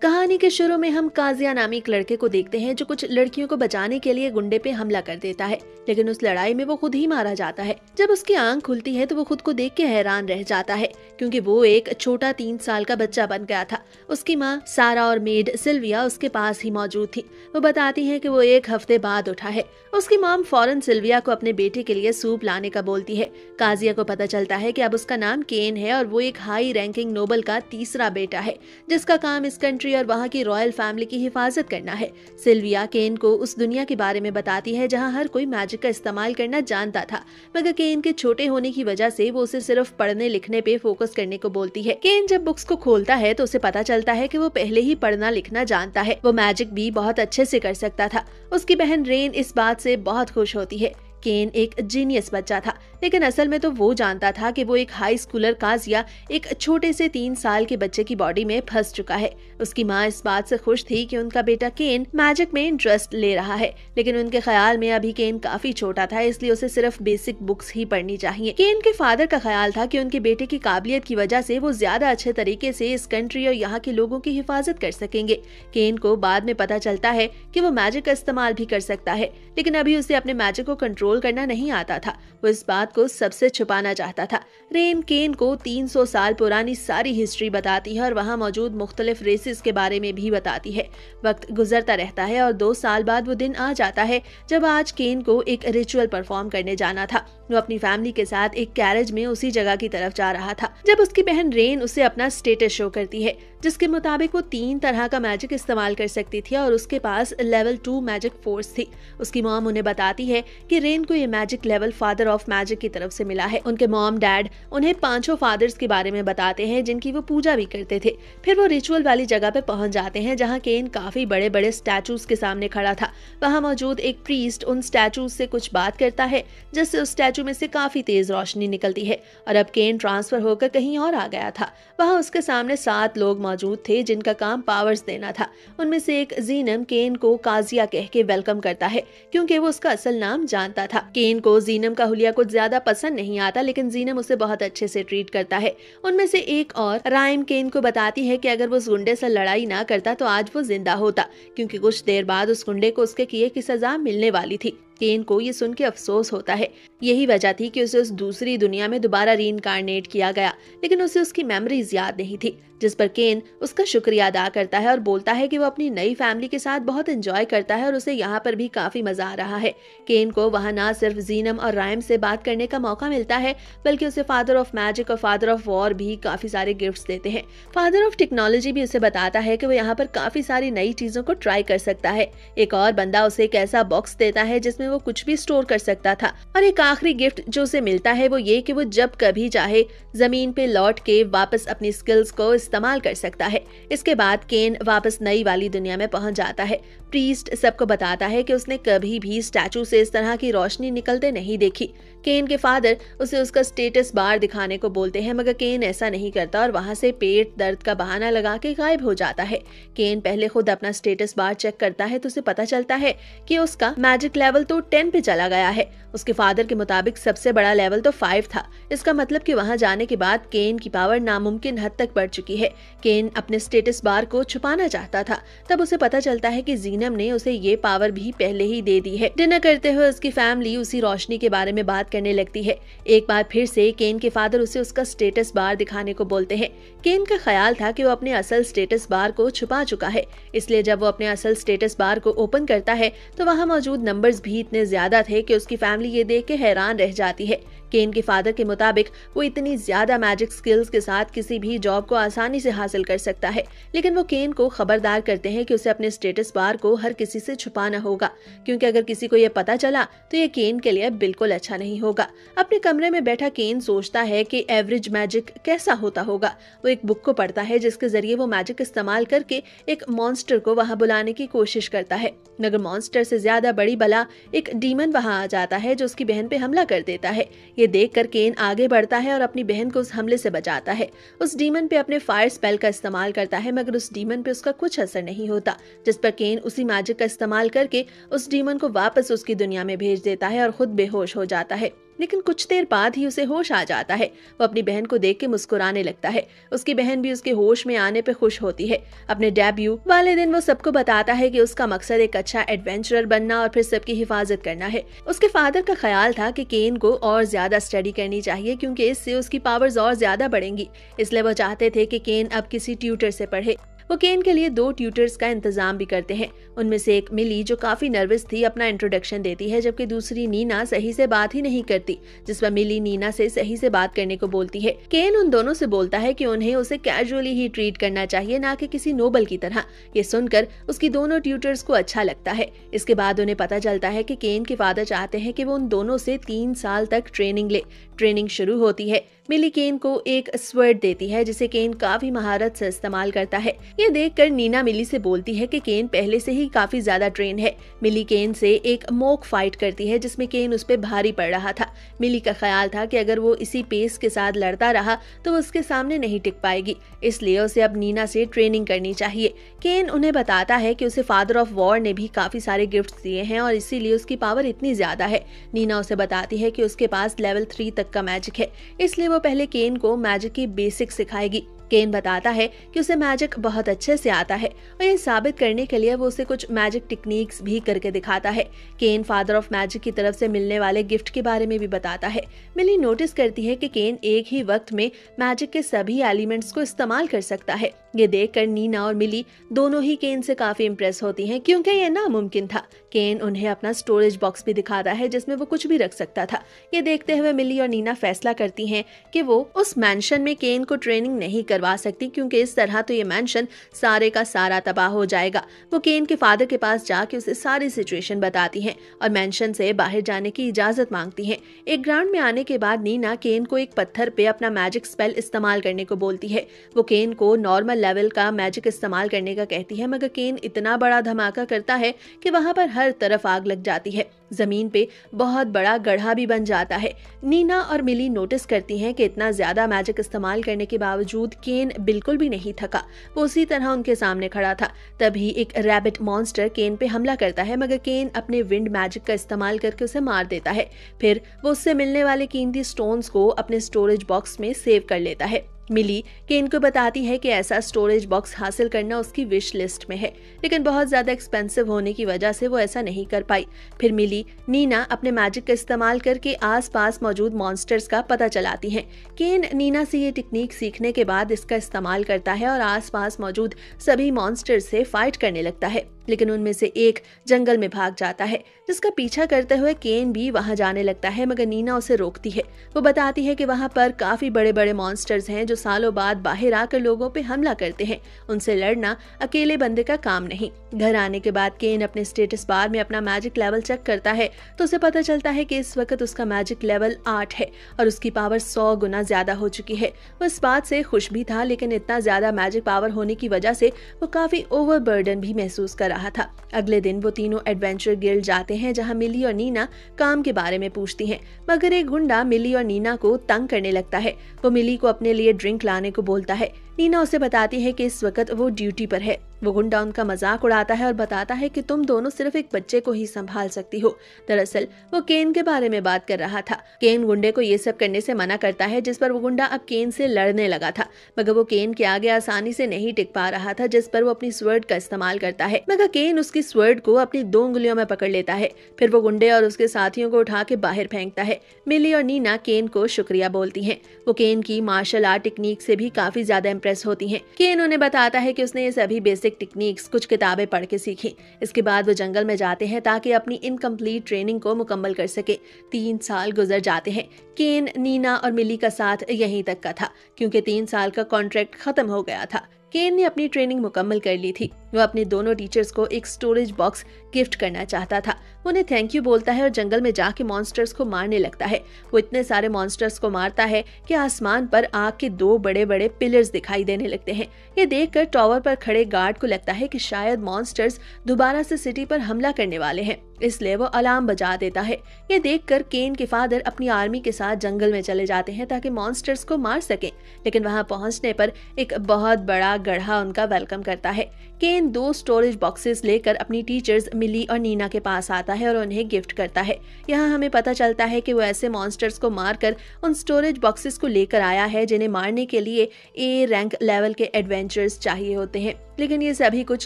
कहानी के शुरू में हम काजिया नामी एक लड़के को देखते हैं जो कुछ लड़कियों को बचाने के लिए गुंडे पे हमला कर देता है, लेकिन उस लड़ाई में वो खुद ही मारा जाता है। जब उसकी आंख खुलती है तो वो खुद को देख के हैरान रह जाता है, क्योंकि वो एक छोटा 3 साल का बच्चा बन गया था। उसकी माँ सारा और मेड सिल्विया उसके पास ही मौजूद थी। वो बताती है कि वो 1 हफ्ते बाद उठा है। उसकी मॉम फौरन सिल्विया को अपने बेटे के लिए सूप लाने का बोलती है। काजिया को पता चलता है कि अब उसका नाम केन है और वो एक हाई रैंकिंग नोबल का तीसरा बेटा है, जिसका काम इस कंट्री और वहाँ की रॉयल फैमिली की हिफाजत करना है। सिल्विया केन को उस दुनिया के बारे में बताती है जहाँ हर कोई मैजिक का इस्तेमाल करना जानता था, मगर केन के छोटे होने की वजह से वो उसे सिर्फ पढ़ने लिखने पे फोकस करने को बोलती है। केन जब बुक्स को खोलता है तो उसे पता चलता है कि वो पहले ही पढ़ना लिखना जानता है। वो मैजिक भी बहुत अच्छे से कर सकता था। उसकी बहन रेन इस बात से बहुत खुश होती है। केन एक जीनियस बच्चा था, लेकिन असल में तो वो जानता था कि वो एक हाई स्कूलर काजिया एक छोटे से 3 साल के बच्चे की बॉडी में फंस चुका है। उसकी माँ इस बात से खुश थी कि उनका बेटा केन मैजिक में इंटरेस्ट ले रहा है, लेकिन उनके ख्याल में अभी केन काफी छोटा था, इसलिए उसे सिर्फ बेसिक बुक्स ही पढ़नी चाहिए। केन के फादर का ख्याल था कि उनके बेटे की काबिलियत की वजह से वो ज्यादा अच्छे तरीके से इस कंट्री और यहाँ के लोगों की हिफाजत कर सकेंगे। केन को बाद में पता चलता है कि वो मैजिक का इस्तेमाल भी कर सकता है, लेकिन अभी उसे अपने मैजिक को कंट्रोल करना नहीं आता था। वो इस बात को सबसे छुपाना चाहता था। रेन केन को 300 साल पुरानी सारी हिस्ट्री बताती है और वहाँ मौजूद मुख्तलिफ रेसेस के बारे में भी बताती है। वक्त गुजरता रहता है और 2 साल बाद वो दिन आ जाता है जब आज केन को एक रिचुअल परफॉर्म करने जाना था। वो अपनी फैमिली के साथ एक कैरेज में उसी जगह की तरफ जा रहा था जब उसकी बहन रेन उसे अपना स्टेटस शो करती है, जिसके मुताबिक वो 3 तरह का मैजिक इस्तेमाल कर सकती थी और उसके पास लेवल 2 मैजिक फोर्स थी। उसकी मॉम उन्हें बताती है कि रेन को ये magic level father of magic की तरफ से मिला है। उनके मॉम डैड उन्हें 5 फादर्स के बारे में बताते हैं जिनकी वो पूजा भी करते थे। फिर वो रिचुअल वाली जगह पे पहुंच जाते हैं जहां केन काफी बड़े बड़े स्टैचूज के सामने खड़ा था। वहां मौजूद एक प्रीस्ट उन स्टैचूज से कुछ बात करता है, जिससे उस स्टैचू में से काफी तेज रोशनी निकलती है और अब केन ट्रांसफर होकर कहीं और आ गया था। वहां उसके सामने 7 लोग मौजूद थे जिनका काम पावर्स देना था। उनमें से एक जीनम केन को काजिया कह के वेलकम करता है, क्योंकि वो उसका असल नाम जानता था। केन को जीनम का हुलिया कुछ ज्यादा पसंद नहीं आता, लेकिन जीनम उसे बहुत अच्छे से ट्रीट करता है। उनमें से एक और राइम केन को बताती है कि अगर वो उस गुंडे से लड़ाई ना करता तो आज वो जिंदा होता, क्योंकि कुछ देर बाद उस गुंडे को उसके किए की सजा मिलने वाली थी। केन को ये सुन के अफसोस होता है। यही वजह थी कि उसे उस दूसरी दुनिया में दोबारा रीइंकार्नेट किया गया, लेकिन उसे उसकी मेमोरीज याद नहीं थी, जिस पर केन उसका शुक्रिया अदा करता है और बोलता है कि वो अपनी नई फैमिली के साथ बहुत एंजॉय करता है और उसे यहाँ पर भी काफी मजा आ रहा है। केन को वहाँ ना सिर्फ जीनम और राइम से बात करने का मौका मिलता है, बल्कि उसे फादर ऑफ मैजिक और फादर ऑफ वॉर भी काफी सारे गिफ्ट्स देते हैं। फादर ऑफ टेक्नोलॉजी भी उसे बताता है कि वो यहाँ पर काफी सारी नई चीजों को ट्राई कर सकता है। एक और बंदा उसे एक ऐसा बॉक्स देता है जिसमें वो कुछ भी स्टोर कर सकता था, और एक आखिरी गिफ्ट जो उसे मिलता है वो ये कि वो जब कभी चाहे जमीन पे लौट के वापस अपनी स्किल्स को इस्तेमाल कर सकता है। इसके बाद केन वापस नई वाली दुनिया में पहुंच जाता है। प्रीस्ट सबको बताता है कि उसने कभी भी स्टैचू से इस तरह की रोशनी निकलते नहीं देखी। केन के फादर उसे उसका स्टेटस बार दिखाने को बोलते हैं, मगर केन ऐसा नहीं करता और वहां से पेट दर्द का बहाना लगा के गायब हो जाता है। केन पहले खुद अपना स्टेटस बार चेक करता है तो उसे पता चलता है कि उसका मैजिक लेवल तो 10 पे चला गया है। उसके फादर के मुताबिक सबसे बड़ा लेवल तो 5 था। इसका मतलब कि वहां जाने के बाद केन की पावर नामुमकिन हद तक बढ़ चुकी है। केन अपने स्टेटस बार को छुपाना चाहता था, तब उसे पता चलता है कि जीनम ने उसे ये पावर भी पहले ही दे दी है। डिनर करते हुए उसकी फैमिली उसी रोशनी के बारे में बात करने लगती है। एक बार फिर से केन के फादर उसे उसका स्टेटस बार दिखाने को बोलते हैं। केन का ख्याल था कि वो अपने असल स्टेटस बार को छुपा चुका है, इसलिए जब वो अपने असल स्टेटस बार को ओपन करता है तो वहाँ मौजूद नंबर्स भी इतने ज्यादा थे कि उसकी फैमिली ये देख के हैरान रह जाती है। केन के फादर के मुताबिक वो इतनी ज्यादा मैजिक स्किल्स के साथ किसी भी जॉब को आसानी से हासिल कर सकता है, लेकिन वो केन को खबरदार करते हैं कि उसे अपने स्टेटस बार को हर किसी से छुपाना होगा, क्योंकि अगर किसी को ये पता चला तो ये केन के लिए बिल्कुल अच्छा नहीं होगा। अपने कमरे में बैठा केन सोचता है कि एवरेज मैजिक कैसा होता होगा। वो एक बुक को पढ़ता है जिसके जरिए वो मैजिक इस्तेमाल करके एक मॉन्स्टर को वहां बुलाने की कोशिश करता है, मगर मॉन्स्टर से ज्यादा बड़ी बला एक डीमन वहां आ जाता है जो उसकी बहन पे हमला कर देता है। ये देखकर केन आगे बढ़ता है और अपनी बहन को उस हमले से बचाता है। उस डीमन पे अपने फायर स्पेल का इस्तेमाल करता है, मगर उस डीमन पे उसका कुछ असर नहीं होता, जिस पर केन उसी मैजिक का इस्तेमाल करके उस डीमन को वापस उसकी दुनिया में भेज देता है और खुद बेहोश हो जाता है। लेकिन कुछ देर बाद ही उसे होश आ जाता है। वो अपनी बहन को देख के मुस्कुराने लगता है। उसकी बहन भी उसके होश में आने पे खुश होती है। अपने डेब्यू वाले दिन वो सबको बताता है कि उसका मकसद एक अच्छा एडवेंचरर बनना और फिर सबकी हिफाजत करना है। उसके फादर का ख्याल था कि केन को और ज्यादा स्टडी करनी चाहिए क्योंकि इससे उसकी पावर्स और ज्यादा बढ़ेंगी। इसलिए वो चाहते थे कि केन अब किसी ट्यूटर से पढ़े। वो केन के लिए 2 ट्यूटर्स का इंतजाम भी करते हैं। उनमें से एक मिली, जो काफी नर्वस थी, अपना इंट्रोडक्शन देती है, जबकि दूसरी नीना सही से बात ही नहीं करती, जिस पर मिली नीना से सही से बात करने को बोलती है। केन उन दोनों से बोलता है कि उन्हें उसे कैजुअली ही ट्रीट करना चाहिए, ना कि किसी नोबल की तरह। ये सुनकर उसकी दोनों ट्यूटर्स को अच्छा लगता है। इसके बाद उन्हें पता चलता है कि केन के फादर चाहते हैं कि वो उन दोनों से 3 साल तक ट्रेनिंग ले। ट्रेनिंग शुरू होती है। मिली केन को एक स्वर्ड देती है जिसे केन काफी महारत से इस्तेमाल करता है। ये देखकर नीना मिली से बोलती है कि केन पहले से ही काफी ज्यादा ट्रेन है। मिली केन से एक मॉक फाइट करती है जिसमें केन उस पे भारी पड़ रहा था। मिली का ख्याल था कि अगर वो इसी पेस के साथ लड़ता रहा तो वो उसके सामने नहीं टिक पाएगी, इसलिए उसे अब नीना से ट्रेनिंग करनी चाहिए। केन उन्हें बताता है कि उसे फादर ऑफ वॉर ने भी काफी सारे गिफ्ट दिए हैं और इसीलिए उसकी पावर इतनी ज्यादा है। नीना उसे बताती है कि उसके पास लेवल 3 तक का मैजिक है, इसलिए वो पहले केन को मैजिक की बेसिक सिखाएगी। केन बताता है कि उसे मैजिक बहुत अच्छे से आता है और ये साबित करने के लिए वो उसे कुछ मैजिक टेक्निक्स भी करके दिखाता है। केन फादर ऑफ मैजिक की तरफ से मिलने वाले गिफ्ट के बारे में भी बताता है। मिली नोटिस करती है कि केन एक ही वक्त में मैजिक के सभी एलिमेंट्स को इस्तेमाल कर सकता है। ये देखकर नीना और मिली दोनों ही केन से काफी इम्प्रेस होती हैं क्योंकि ये नामुमकिन था। केन उन्हें अपना स्टोरेज बॉक्स भी दिखाता है जिसमें वो कुछ भी रख सकता था। ये देखते हुए मिली और नीना फैसला करती हैं कि वो उस मैंशन में केन को ट्रेनिंग नहीं करवा सकती क्योंकि इस तरह तो ये मैंशन सारे का सारा तबाह हो जाएगा। वो केन के फादर के पास जाके उसे सारी सिचुएशन बताती हैं और मैंशन से बाहर जाने की इजाजत मांगती हैं। एक ग्राउंड में आने के बाद नीना केन को एक पत्थर पे अपना मैजिक स्पेल इस्तेमाल करने को बोलती है। वो केन को नॉर्मल लेवल का मैजिक इस्तेमाल करने का कहती है, मगर केन इतना बड़ा धमाका करता है कि वहां पर हर तरफ आग लग जाती है। जमीन पे बहुत बड़ा गड्ढा भी बन जाता है। नीना और मिली नोटिस करती हैं कि इतना ज्यादा मैजिक इस्तेमाल करने के बावजूद केन बिल्कुल भी नहीं थका। वो उसी तरह उनके सामने खड़ा था। तभी एक रैबिट मॉन्स्टर केन पे हमला करता है, मगर केन अपने विंड मैजिक का इस्तेमाल करके उसे मार देता है। फिर वो उससे मिलने वाले कीमती स्टोन्स को अपने स्टोरेज बॉक्स में सेव कर लेता है। मिली केन को बताती है कि ऐसा स्टोरेज बॉक्स हासिल करना उसकी विश लिस्ट में है, लेकिन बहुत ज्यादा एक्सपेंसिव होने की वजह से वो ऐसा नहीं कर पाई। फिर मिली नीना अपने मैजिक का इस्तेमाल करके आसपास मौजूद मॉन्स्टर्स का पता चलाती हैं। केन नीना से ये टेक्निक सीखने के बाद इसका इस्तेमाल करता है और आसपास मौजूद सभी मॉन्स्टर्स से फाइट करने लगता है, लेकिन उनमें से एक जंगल में भाग जाता है, जिसका पीछा करते हुए केन भी वहां जाने लगता है, मगर नीना उसे रोकती है। वो बताती है कि वहां पर काफी बड़े बड़े मॉन्स्टर्स हैं जो सालों बाद बाहर आकर लोगों पे हमला करते हैं। उनसे लड़ना अकेले बंदे का काम नहीं। घर आने के बाद केन अपने स्टेटस बार में अपना मैजिक लेवल चेक करता है तो उसे पता चलता है कि इस वक्त उसका मैजिक लेवल 8 है और उसकी पावर 100 गुना ज्यादा हो चुकी है। वो इस बात से खुश भी था, लेकिन इतना ज्यादा मैजिक पावर होने की वजह से वो काफी ओवरबर्डन भी महसूस कर रहा था। अगले दिन वो तीनों एडवेंचर गिल्ड जाते हैं, जहां मिली और नीना काम के बारे में पूछती हैं, मगर एक गुंडा मिली और नीना को तंग करने लगता है। वो मिली को अपने लिए ड्रिंक लाने को बोलता है। नीना उसे बताती है कि इस वक्त वो ड्यूटी पर है। वो गुंडा उनका मजाक उड़ाता है और बताता है कि तुम दोनों सिर्फ एक बच्चे को ही संभाल सकती हो। दरअसल वो केन के बारे में बात कर रहा था। केन गुंडे को ये सब करने से मना करता है, जिस पर वो गुंडा अब केन से लड़ने लगा था, मगर वो केन के आगे आसानी से नहीं टिक पा रहा था, जिस पर वो अपनी स्वर्ड का इस्तेमाल करता है, मगर केन उसकी स्वर्ड को अपनी 2 उंगलियों में पकड़ लेता है। फिर वो गुंडे और उसके साथियों को उठा के बाहर फेंकता है। मिली और नीना केन को शुक्रिया बोलती हैं। वो केन की मार्शल आर्ट टेक्निक से भी काफी ज्यादा इम्प्रेस होती हैं। केन उन्हें बताता है कि उसने ये सभी बेसिक टेक्निक्स कुछ किताबें पढ़ के सीखी। इसके बाद वो जंगल में जाते हैं ताकि अपनी इनकम्प्लीट ट्रेनिंग को मुकम्मल कर सके। 3 साल गुजर जाते हैं। केन, नीना और मिली का साथ यहीं तक का था क्योंकि 3 साल का कॉन्ट्रैक्ट खत्म हो गया था। केन ने अपनी ट्रेनिंग मुकम्मल कर ली थी। वो अपने दोनों टीचर्स को एक स्टोरेज बॉक्स गिफ्ट करना चाहता था। वो उन्हें थैंक यू बोलता है और जंगल में जाके मॉन्स्टर्स को मारने लगता है। वो इतने सारे मॉन्स्टर्स को मारता है कि आसमान पर आग के 2 बड़े बड़े पिलर्स दिखाई देने लगते हैं। ये देखकर टॉवर पर खड़े गार्ड को लगता है कि शायद मॉन्स्टर्स दोबारा से सिटी पर हमला करने वाले हैं। इसलिए वो अलार्म बजा देता है। ये देखकर केन के फादर अपनी आर्मी के साथ जंगल में चले जाते हैं ताकि मॉन्स्टर्स को मार सकें, लेकिन वहां पहुंचने पर एक बहुत बड़ा गड्ढा उनका वेलकम करता है। केन 2 स्टोरेज बॉक्सेस लेकर अपनी टीचर्स मिली और नीना के पास आता है और उन्हें गिफ्ट करता है। यहाँ हमें पता चलता है कि वो ऐसे मॉन्स्टर्स को मारकर उन स्टोरेज बॉक्सेस को लेकर आया है जिन्हें मारने के लिए ए रैंक लेवल के एडवेंचर्स चाहिए होते हैं, लेकिन ये सभी कुछ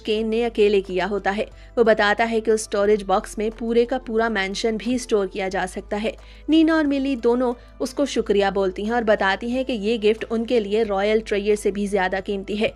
केन ने अकेले किया होता है। वो बताता है कि उस स्टोरेज बॉक्स में पूरे का पूरा मैंशन भी स्टोर किया जा सकता है। नीना और मिली दोनों उसको शुक्रिया बोलती हैं और बताती हैं कि ये गिफ्ट उनके लिए रॉयल ट्रेजर से भी ज्यादा कीमती है।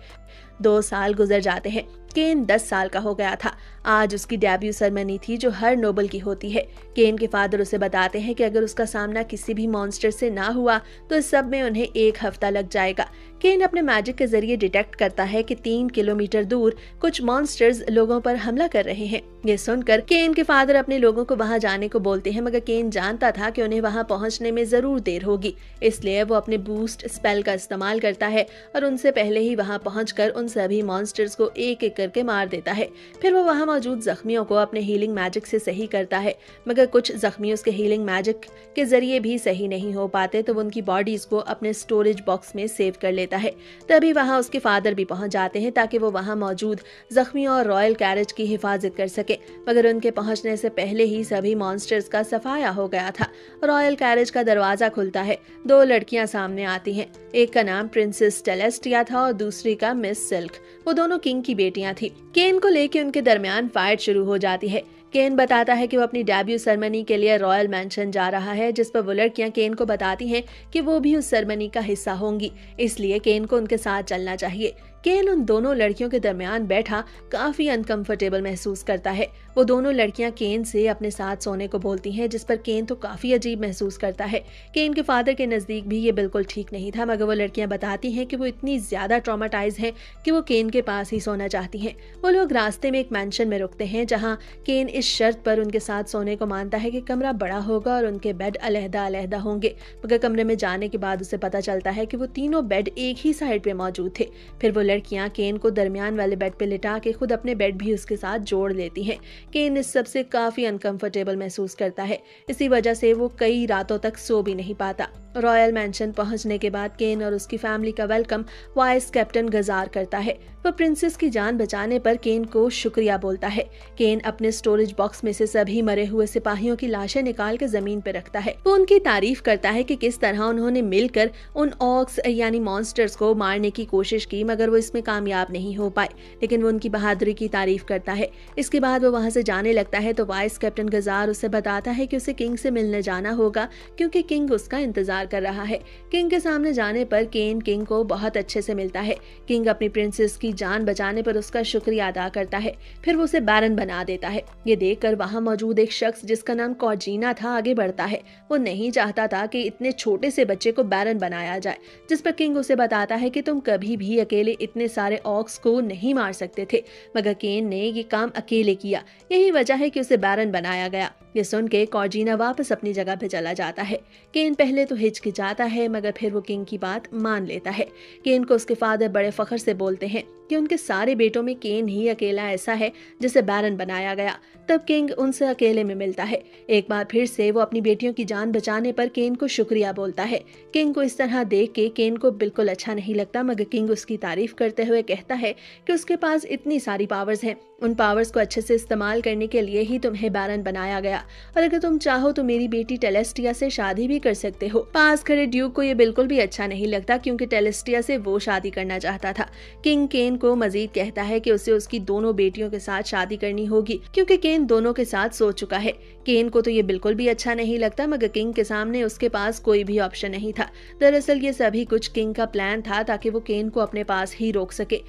2 साल गुजर जाते हैं। केन 10 साल का हो गया था। आज उसकी डेब्यू सेरेमनी थी जो हर नोबल की होती है। केन के फादर उसे बताते हैं कि अगर उसका सामना किसी भी मॉन्स्टर से ना हुआ तो इस सब में उन्हें 1 हफ्ता लग जाएगा। केन अपने मैजिक के जरिए डिटेक्ट करता है कि 3 किलोमीटर दूर कुछ मॉन्स्टर्स लोगों पर हमला कर रहे हैं। ये सुनकर केन के फादर अपने लोगों को वहां जाने को बोलते हैं, मगर केन जानता था कि उन्हें वहां पहुंचने में जरूर देर होगी, इसलिए वो अपने बूस्ट स्पेल का इस्तेमाल करता है और उनसे पहले ही वहां पहुंचकर उन सभी मॉन्स्टर्स को एक एक करके मार देता है। फिर वो वहां मौजूद जख्मियों को अपने हीलिंग मैजिक से सही करता है, मगर कुछ जख्मी उसके हीलिंग मैजिक के जरिए भी सही नहीं हो पाते तो वो उनकी बॉडीज को अपने स्टोरेज बॉक्स में सेव कर लेता है। तभी वहां उसके फादर भी पहुंच जाते हैं ताकि वो वहां मौजूद जख्मियों और रॉयल कैरेज की हिफाजत कर सके, मगर उनके पहुंचने से पहले ही सभी मॉन्स्टर्स का सफाया हो गया था। रॉयल कैरेज का दरवाजा खुलता है। 2 लड़कियां सामने आती हैं। एक का नाम प्रिंसेस टेलेस्टिया था और दूसरी का मिस सिल्क। वो दोनों किंग की बेटियां थी। केन को लेके उनके दरमियान फाइट शुरू हो जाती है। केन बताता है कि वो अपनी डेब्यू सेरेमनी के लिए रॉयल मैंशन जा रहा है, जिस पर वो लड़कियां केन को बताती हैं कि वो भी उस सेरेमनी का हिस्सा होंगी, इसलिए केन को उनके साथ चलना चाहिए। केन उन दोनों लड़कियों के दरमियान बैठा काफी अनकंफर्टेबल महसूस करता है। वो दोनों लड़कियां केन से अपने साथ सोने को बोलती हैं, जिस पर केन तो काफी अजीब महसूस करता है। केन के फादर के नजदीक भी ये बिल्कुल ठीक नहीं था, मगर वो लड़कियां बताती हैं कि वो इतनी ज्यादा ट्रॉमाटाइज हैं कि वो केन के पास ही सोना चाहती हैं। वो लोग रास्ते में एक मैंशन में रुकते हैं जहाँ केन इस शर्त पर उनके साथ सोने को मानता है कि कमरा बड़ा होगा और उनके बेड अलहदा अलहदा होंगे, मगर कमरे में जाने के बाद उसे पता चलता है कि वो तीनों बेड एक ही साइड पे मौजूद थे। फिर वो लड़कियां केन को दरमियान वाले बेड पे लिटा के खुद अपने बेड भी उसके साथ जोड़ लेती हैं। केन इस सब से काफी अनकंफर्टेबल महसूस करता है। इसी वजह से वो कई रातों तक सो भी नहीं पाता। रॉयल मैंशन पहुंचने के बाद केन और उसकी फैमिली का वेलकम वाइस कैप्टन गजार करता है। वो प्रिंसेस की जान बचाने पर केन को शुक्रिया बोलता है। केन अपने स्टोरेज बॉक्स में से सभी मरे हुए सिपाहियों की लाशें निकाल के जमीन पर रखता है। वो उनकी तारीफ करता है कि किस तरह उन्होंने मिलकर उन ऑक्स यानी मॉन्स्टर्स को मारने की कोशिश की, मगर वो इसमें कामयाब नहीं हो पाए, लेकिन वो उनकी बहादुरी की तारीफ करता है। इसके बाद वो वहां से जाने लगता है तो वाइस कैप्टन गजार उसे बताता है कि उसे किंग से मिलने जाना होगा क्योंकि किंग उसका इंतजार कर रहा है। किंग के सामने जाने पर केन किंग को बहुत अच्छे से मिलता है। किंग अपनी प्रिंसेस की जान बचाने पर उसका शुक्रिया अदा करता है। फिर वो उसे बैरन बना देता है। ये देखकर वहां मौजूद एक शख्स जिसका नाम कॉर्जीना था आगे बढ़ता है। वो नहीं चाहता था कि इतने छोटे से बच्चे को बैरन बनाया जाए, जिस पर किंग उसे बताता है कि तुम कभी भी अकेले इतने सारे ऑक्स को नहीं मार सकते थे, मगर केन ने ये काम अकेले किया, यही वजह है कि उसे बैरन बनाया गया। ये सुन के कॉर्जीना वापस अपनी जगह पे चला जाता है। केन पहले तो हिचकिचाता है, मगर फिर वो किंग की बात मान लेता है। केन को उसके फादर बड़े फख्र से बोलते हैं कि उनके सारे बेटों में केन ही अकेला ऐसा है जिसे बैरन बनाया गया। तब किंग उनसे अकेले में मिलता है। एक बार फिर से वो अपनी बेटियों की जान बचाने पर केन को शुक्रिया बोलता है। किंग को इस तरह देख के केन को बिल्कुल अच्छा नहीं लगता, मगर किंग उसकी तारीफ करते हुए कहता है कि उसके पास इतनी सारी पावर्स हैं, उन पावर्स को अच्छे से इस्तेमाल करने के लिए ही तुम्हें बैरन बनाया गया, और अगर तुम चाहो तो मेरी बेटी टेलेस्टिया से शादी भी कर सकते हो। पास खड़े ड्यूक को ये बिल्कुल भी अच्छा नहीं लगता क्योंकि टेलेस्टिया से वो शादी करना चाहता था। किंग केन को मजीद कहता है कि उसे उसकी दोनों बेटियों के साथ शादी करनी होगी क्योंकि केन दोनों के साथ सो चुका है। केन को तो ये बिल्कुल भी अच्छा नहीं लगता, मगर किंग के सामने उसके पास कोई भी ऑप्शन नहीं था। दरअसल ये सभी कुछ किंग का प्लान था ताकि वो केन को अपने पास ही रोक सके।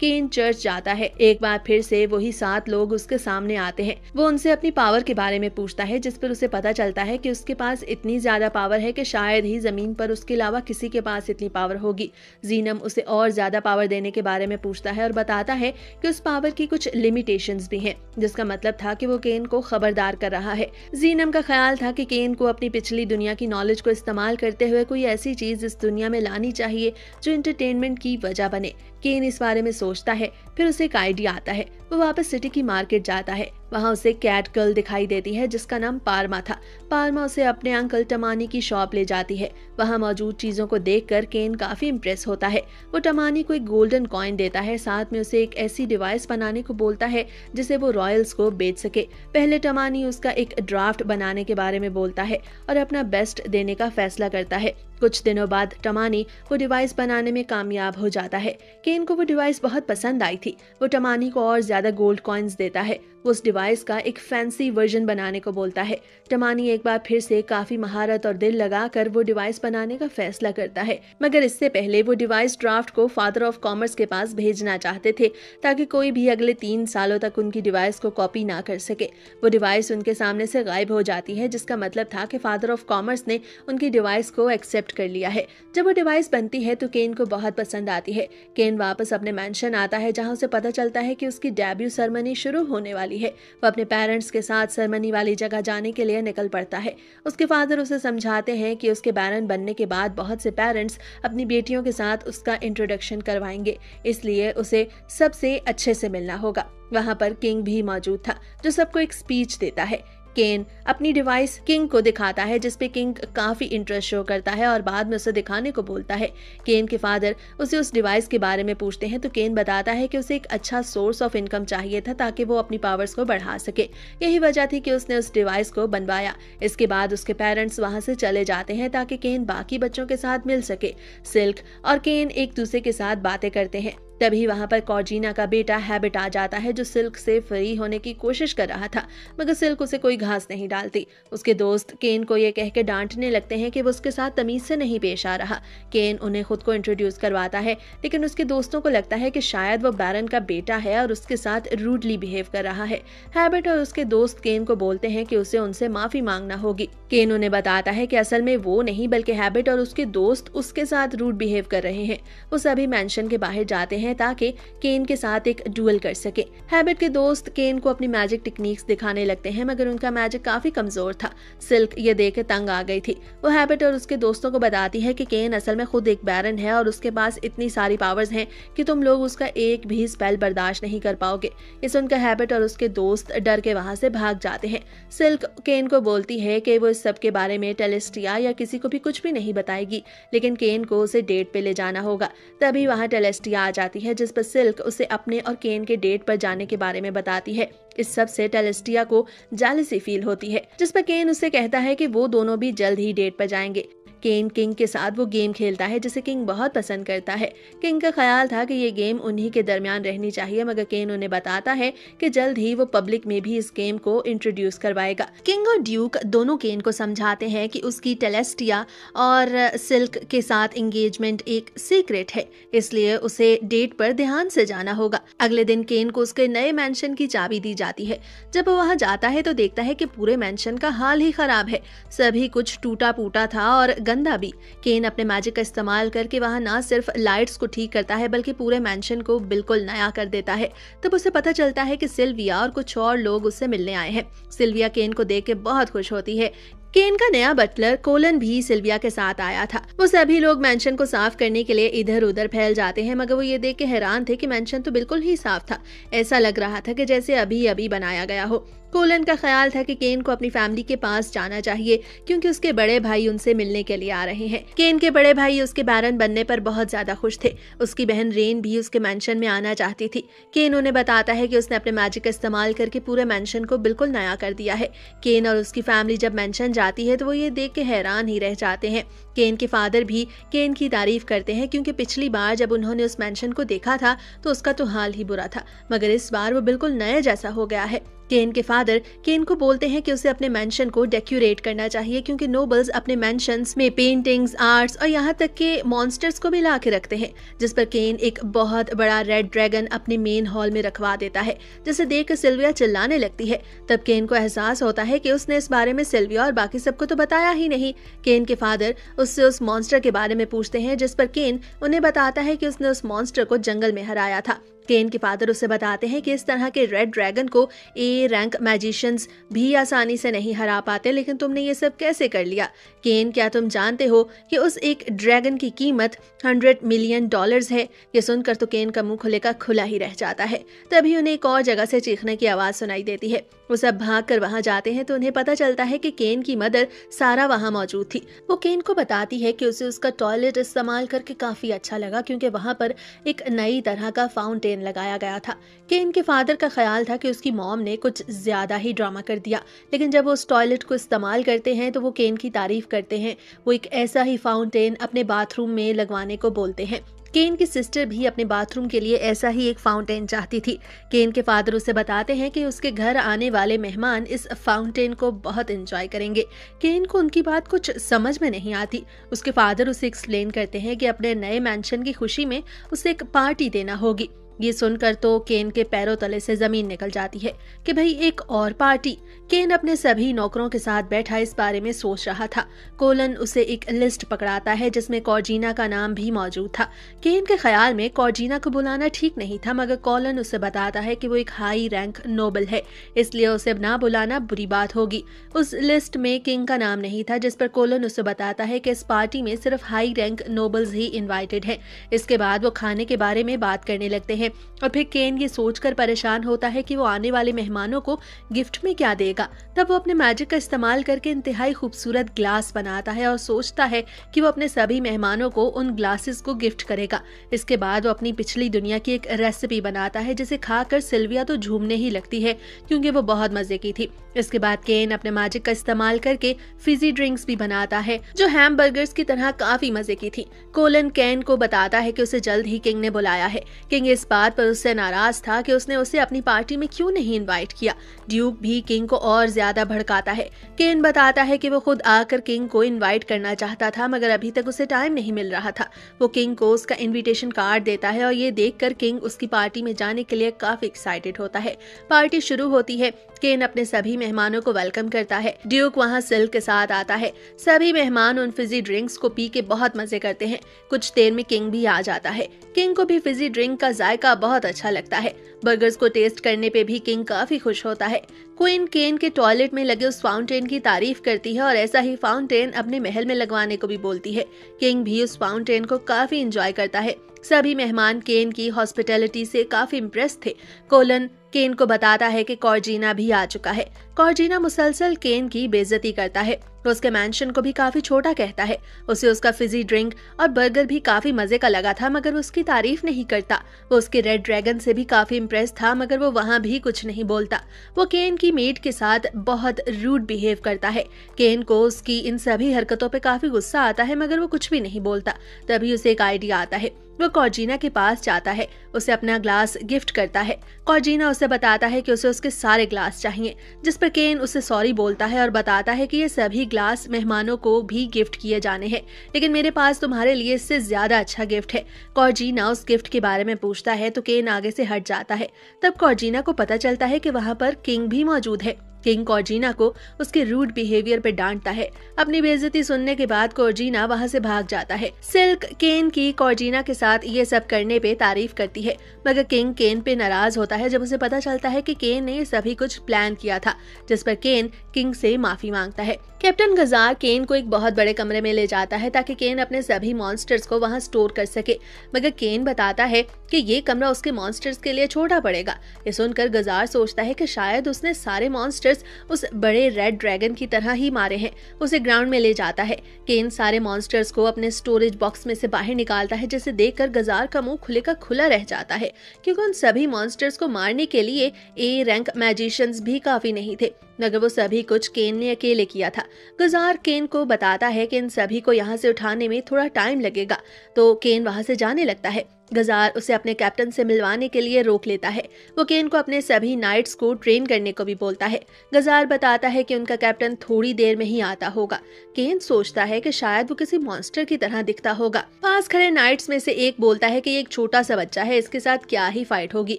केन चर्च जाता है। एक बार फिर से वही 7 लोग उसके सामने आते हैं। वो उनसे अपनी पावर के बारे में पूछता है, जिस पर उसे पता चलता है कि उसके पास इतनी ज्यादा पावर है कि शायद ही जमीन पर उसके अलावा किसी के पास इतनी पावर होगी। जीनम उसे और ज्यादा पावर देने के बारे में पूछता है और बताता है कि उस पावर की कुछ लिमिटेशंस भी हैं, जिसका मतलब था कि वो केन को खबरदार कर रहा है। जीनम का ख्याल था कि केन को अपनी पिछली दुनिया की नॉलेज को इस्तेमाल करते हुए कोई ऐसी चीज इस दुनिया में लानी चाहिए जो एंटरटेनमेंट की वजह बने। केन इस बारे में सोचता है। फिर उसे एक आइडिया आता है। वो वापस सिटी की मार्केट जाता है। वहाँ उसे कैट गर्ल दिखाई देती है जिसका नाम पारमा था। पारमा उसे अपने अंकल टमानी की शॉप ले जाती है। वहाँ मौजूद चीजों को देखकर केन काफी इम्प्रेस होता है। वो टमानी को एक गोल्डन कॉइन देता है, साथ में उसे एक ऐसी डिवाइस बनाने को बोलता है जिसे वो रॉयल्स को बेच सके। पहले टमानी उसका एक ड्राफ्ट बनाने के बारे में बोलता है और अपना बेस्ट देने का फैसला करता है। कुछ दिनों बाद टमानी वो डिवाइस बनाने में कामयाब हो जाता है। केन को वो डिवाइस बहुत पसंद आई थी। वो टमानी को और ज्यादा गोल्ड कॉइन्स देता है। वो उस डिवाइस का एक फैंसी वर्जन बनाने को बोलता है। टमानी एक बार फिर से काफी महारत और दिल लगाकर वो डिवाइस बनाने का फैसला करता है, मगर इससे पहले वो डिवाइस ड्राफ्ट को फादर ऑफ कॉमर्स के पास भेजना चाहते थे ताकि कोई भी अगले 3 सालों तक उनकी डिवाइस को कॉपी ना कर सके। वो डिवाइस उनके सामने से गायब हो जाती है, जिसका मतलब था कि फादर ऑफ कॉमर्स ने उनकी डिवाइस को एक्सेप्ट कर लिया है। जब वो डिवाइस बनती है तो केन को बहुत पसंद आती है। केन वापस अपने मैंशन आता है जहां उसे पता चलता है कि उसकी डेब्यू सेरेमनी शुरू होने वाली है। वो अपने पेरेंट्स के साथ सेरेमनी वाली जगह जाने के लिए निकल पड़ता है। उसके फादर उसे समझाते हैं कि उसके बैरन बनने के बाद बहुत से पेरेंट्स अपनी बेटियों के साथ उसका इंट्रोडक्शन करवाएंगे, इसलिए उसे सबसे अच्छे से मिलना होगा। वहां पर किंग भी मौजूद था जो सबको एक स्पीच देता है। केन अपनी डिवाइस किंग को दिखाता है जिसपे किंग काफी इंटरेस्ट शो करता है और बाद में उसे दिखाने को बोलता है। केन के फादर उसे उस डिवाइस के बारे में पूछते हैं तो केन बताता है कि उसे एक अच्छा सोर्स ऑफ इनकम चाहिए था ताकि वो अपनी पावर्स को बढ़ा सके। यही वजह थी कि उसने उस डिवाइस को बनवाया। इसके बाद उसके पेरेंट्स वहां से चले जाते हैं ताकि केन बाकी बच्चों के साथ मिल सके। सिल्क और केन एक दूसरे के साथ बातें करते हैं। तभी वहां पर कॉर्जिना का बेटा हैबिट आ जाता है जो सिल्क से फ्री होने की कोशिश कर रहा था, मगर सिल्क उसे कोई घास नहीं डालती। उसके दोस्त केन को ये कह के डांटने लगते हैं कि वो उसके साथ तमीज से नहीं पेश आ रहा। केन उन्हें खुद को इंट्रोड्यूस करवाता है, लेकिन उसके दोस्तों को लगता है कि शायद वो बैरन का बेटा है और उसके साथ रूडली बिहेव कर रहा है। हैबिट और उसके दोस्त केन को बोलते हैं कि उसे उनसे माफी मांगना होगी। केन उन्हें बताता है कि असल में वो नहीं बल्कि हैबिट और उसके दोस्त उसके साथ रूड बिहेव कर रहे हैं। वो सभी मेंशन के बाहर जाते हैं ताकि केन के साथ एक डुएल कर सके। हैबिट के दोस्त केन को अपनी मैजिक टेक्निक्स दिखाने लगते हैं, मगर उनका मैजिक काफी कमजोर था। सिल्क ये देख के तंग आ गई थी। वो हैबिट और उसके दोस्तों को बताती है कि केन असल में खुद एक बैरन है और उसके पास इतनी सारी पावर्स हैं कि तुम लोग उसका एक भी स्पेल बर्दाश्त नहीं कर पाओगे। ये सुनकर हैबिट और उसके दोस्त डर के वहां से भाग जाते हैं। सिल्क केन को बोलती है कि वो इस सब के बारे में टेलेस्टिया या किसी को भी कुछ भी नहीं बताएगी, लेकिन केन को उसे डेट पे ले जाना होगा। तभी वहां टेलेस्टिया आ जाती है जिस पर सिल्क उसे अपने और केन के डेट पर जाने के बारे में बताती है। इस सब से टेलेस्टिया को जेलसी फील होती है, जिस पर केन उससे कहता है कि वो दोनों भी जल्द ही डेट पर जाएंगे। केन किंग के साथ वो गेम खेलता है जिसे किंग बहुत पसंद करता है। किंग का ख्याल था कि ये गेम उन्हीं के दरमियान रहनी चाहिए, मगर केन उन्हें बताता है कि जल्द ही वो पब्लिक में भी इस गेम को इंट्रोड्यूस करवाएगा। किंग और ड्यूक दोनों केन को समझाते हैं कि उसकी टेलेस्टिया और सिल्क के साथ एंगेजमेंट एक सीक्रेट है, इसलिए उसे डेट पर ध्यान से जाना होगा। अगले दिन केन को उसके नए मैंशन की चाबी दी जाती है। जब वो वहां जाता है तो देखता है कि पूरे मैंशन का हाल ही खराब है। सभी कुछ टूटा फूटा था और गंदा भी। केन अपने मैजिक का इस्तेमाल करके वहां ना सिर्फ लाइट्स को ठीक करता है बल्कि पूरे मैंशन को बिल्कुल नया कर देता है। तब उसे पता चलता है कि सिल्विया और कुछ और लोग उससे मिलने आए हैं। सिल्विया केन को देख के बहुत खुश होती है। केन का नया बटलर कोलन भी सिल्विया के साथ आया था। वो सभी लोग मैंशन को साफ करने के लिए इधर उधर फैल जाते हैं, मगर वो ये देख के हैरान थे कि मैंशन तो बिल्कुल ही साफ था। ऐसा लग रहा था कि जैसे अभी अभी बनाया गया हो। कोलन का ख्याल था कि केन को अपनी फैमिली के पास जाना चाहिए क्योंकि उसके बड़े भाई उनसे मिलने के लिए आ रहे हैं। केन के बड़े भाई उसके बैरन बनने पर बहुत ज्यादा खुश थे। उसकी बहन रेन भी उसके मैंशन में आना चाहती थी। केन उन्हें बताता है कि उसने अपने मैजिक का इस्तेमाल करके पूरे मैंशन को बिल्कुल नया कर दिया है। केन और उसकी फैमिली जब मैंशन जाती है तो वो ये देख के हैरान ही रह जाते हैं। केन के फादर भी केन की तारीफ करते हैं क्योंकि पिछली बार जब उन्होंने उस मैंशन को देखा था तो उसका तो हाल ही बुरा था, मगर इस बार वो बिल्कुल नए जैसा हो गया है। केन के फादर केन को बोलते हैं कि उसे अपने मैंशन को डेकोरेट करना चाहिए क्योंकि नोबल्स अपने मैंशंस में पेंटिंग्स, आर्ट्स और यहाँ तक के मॉन्स्टर्स को भी ला के रखते हैं, जिस पर केन एक बहुत बड़ा रेड ड्रैगन अपने मेन हॉल में रखवा देता है, जिसे देखकर सिल्विया चिल्लाने लगती है। तब केन को एहसास होता है कि उसने इस बारे में सिल्विया और बाकी सबको तो बताया ही नहीं। केन के फादर उससे उस मॉन्स्टर के बारे में पूछते हैं, जिस पर केन उन्हें बताता है कि उसने उस मॉन्स्टर को जंगल में हराया था। केन के फादर उसे बताते हैं कि इस तरह के रेड ड्रैगन को ए रैंक मैजिशियंस भी आसानी से नहीं हरा पाते, लेकिन तुमने ये सब कैसे कर लिया? केन, क्या तुम जानते हो कि उस एक ड्रैगन की कीमत $100 मिलियन है? ये सुनकर तो केन का मुंह खुले का खुला ही रह जाता है। तभी उन्हें एक और जगह से चीखने की आवाज सुनाई देती है। वो सब भागकर वहां जाते हैं तो उन्हें पता चलता है कि केन की मदर सारा वहां मौजूद थी। वो केन को बताती है कि उसे उसका टॉयलेट इस्तेमाल करके काफी अच्छा लगा, क्योंकि वहां पर एक नई तरह का फाउंटेन लगाया गया था। केन के फादर का ख्याल था कि उसकी मॉम ने कुछ ज्यादा ही ड्रामा कर दिया, लेकिन जब वो उस टॉयलेट को इस्तेमाल करते हैं तो वो केन की तारीफ करते हैं। वो एक ऐसा ही फाउंटेन अपने बाथरूम में लगवाने को बोलते हैं। केन की सिस्टर भी अपने बाथरूम के लिए ऐसा ही एक फाउंटेन चाहती थी। केन के फादर उसे बताते हैं कि उसके घर आने वाले मेहमान इस फाउंटेन को बहुत एंजॉय करेंगे। केन को उनकी बात कुछ समझ में नहीं आती। उसके फादर उसे एक्सप्लेन करते हैं कि अपने नए मैंशन की खुशी में उसे एक पार्टी देना होगी। ये सुनकर तो केन के पैरों तले से जमीन निकल जाती है कि भाई एक और पार्टी। केन अपने सभी नौकरों के साथ बैठा इस बारे में सोच रहा था। कोलन उसे एक लिस्ट पकड़ाता है जिसमें कॉर्जिना का नाम भी मौजूद था। केन के ख्याल में कॉर्जिना को बुलाना ठीक नहीं था, मगर कोलन उसे बताता है कि वो एक हाई रैंक नोबल है, इसलिए उसे ना बुलाना बुरी बात होगी। उस लिस्ट में किंग का नाम नहीं था, जिस पर कोलन उसे बताता है कि इस पार्टी में सिर्फ हाई रैंक नोबल्स ही इन्वाइटेड हैं। इसके बाद वो खाने के बारे में बात करने लगते हैं और फिर केन ये सोचकर परेशान होता है कि वो आने वाले मेहमानों को गिफ्ट में क्या देगा। तब वो अपने मैजिक का इस्तेमाल करके इंतहाई खूबसूरत ग्लास बनाता है और सोचता है कि वो अपने सभी मेहमानों को उन ग्लासेस को गिफ्ट करेगा। इसके बाद वो अपनी पिछली दुनिया की एक रेसिपी बनाता है जिसे खाकर सिल्विया तो झूमने ही लगती है, क्योंकि वो बहुत मजे की थी। इसके बाद केन अपने मैजिक का इस्तेमाल करके फिजी ड्रिंक्स भी बनाता है जो हैमबर्गर्स की तरह काफी मजे की थी। कोलन केन को बताता है कि उसे जल्द ही किंग ने बुलाया है। किंग इस बात पर उससे नाराज था कि उसने उसे अपनी पार्टी में क्यों नहीं इनवाइट किया। ड्यूक भी किंग को और ज्यादा भड़काता है। केन बताता है कि वो खुद आकर किंग को इनवाइट करना चाहता था, मगर अभी तक उसे टाइम नहीं मिल रहा था। वो किंग को उसका इनविटेशन कार्ड देता है और ये देखकर किंग उसकी पार्टी में जाने के लिए काफी एक्साइटेड होता है। पार्टी शुरू होती है। केन अपने सभी मेहमानों को वेलकम करता है। ड्यूक वहाँ सिल्क के साथ आता है। सभी मेहमान उन फिजी ड्रिंक्स को पी के बहुत मजे करते हैं। कुछ देर में किंग भी आ जाता है। किंग को भी फिजी ड्रिंक का जायका बहुत अच्छा लगता है। बर्गर्स को टेस्ट करने पे भी किंग काफी खुश होता है। क्वीन केन के टॉयलेट में लगे उस फाउंटेन की तारीफ करती है और ऐसा ही फाउंटेन अपने महल में लगवाने को भी बोलती है। किंग भी उस फाउंटेन को काफी एंजॉय करता है। सभी मेहमान केन की हॉस्पिटैलिटी से काफी इम्प्रेस थे। कोलन केन को बताता है कि कॉर्जिना भी आ चुका है। कॉर्जिना मुसलसल केन की बेइज्जती करता है। वो उसके मैंशन को भी काफी छोटा कहता है। उसे उसका फिजी ड्रिंक और बर्गर भी काफी मजे का लगा था, मगर वो उसकी तारीफ नहीं करता। वो उसके रेड ड्रैगन से भी काफी इम्प्रेस था, मगर वो वहाँ भी कुछ नहीं बोलता। वो केन की मेड के साथ बहुत रूड बिहेव करता है। केन को उसकी इन सभी हरकतों पे काफी गुस्सा आता है, मगर वो कुछ भी नहीं बोलता। तभी उसे एक आइडिया आता है। वो कॉर्जिना के पास जाता है, उसे अपना ग्लास गिफ्ट करता है। कॉर्जिना उसे बताता है कि उसे उसके सारे ग्लास चाहिए, जिस पर केन उसे सॉरी बोलता है और बताता है कि ये सभी ग्लास मेहमानों को भी गिफ्ट किए जाने हैं, लेकिन मेरे पास तुम्हारे लिए इससे ज्यादा अच्छा गिफ्ट है। कॉर्जिना उस गिफ्ट के बारे में पूछता है तो केन आगे से हट जाता है। तब कॉर्जिना को पता चलता है कि वहाँ पर किंग भी मौजूद है। किंग कॉर्जिना को उसके रूड बिहेवियर पे डांटता है। अपनी बेइज्जती सुनने के बाद कॉर्जिना वहाँ से भाग जाता है। सिल्क केन की कॉर्जिना के साथ ये सब करने पे तारीफ करती है, मगर किंग केन पे नाराज होता है जब उसे पता चलता है कि केन ने सभी कुछ प्लान किया था, जिस पर केन किंग से माफी मांगता है। कैप्टन गजार केन को एक बहुत बड़े कमरे में ले जाता है ताकि केन अपने सभी मॉन्स्टर्स को वहां स्टोर कर सके, मगर केन बताता है कि ये कमरा उसके मॉन्स्टर्स के लिए छोटा पड़ेगा। ये सुनकर गजार सोचता है कि शायद उसने सारे मॉन्स्टर्स उस बड़े रेड ड्रैगन की तरह ही मारे हैं। उसे ग्राउंड में ले जाता है। केन सारे मॉन्स्टर्स को अपने स्टोरेज बॉक्स में से बाहर निकालता है, जिसे देखकर गजार का मुंह खुले का खुला रह जाता है, क्योंकि उन सभी मॉन्स्टर्स को मारने के लिए ए रैंक मैजिशियंस भी काफी नहीं थे, मगर वो सभी कुछ केन ने अकेले किया था। गजार केन को बताता है कि इन सभी को यहाँ से उठाने में थोड़ा टाइम लगेगा, तो केन वहाँ से जाने लगता है। गजार उसे अपने कैप्टन से मिलवाने के लिए रोक लेता है। वो केन को अपने सभी नाइट्स को ट्रेन करने को भी बोलता है। गजार बताता है कि उनका कैप्टन थोड़ी देर में ही आता होगा। केन सोचता है कि शायद वो किसी मॉन्स्टर की तरह दिखता होगा। पास खड़े नाइट्स में से एक बोलता है कि ये एक छोटा सा बच्चा है, इसके साथ क्या ही फाइट होगी।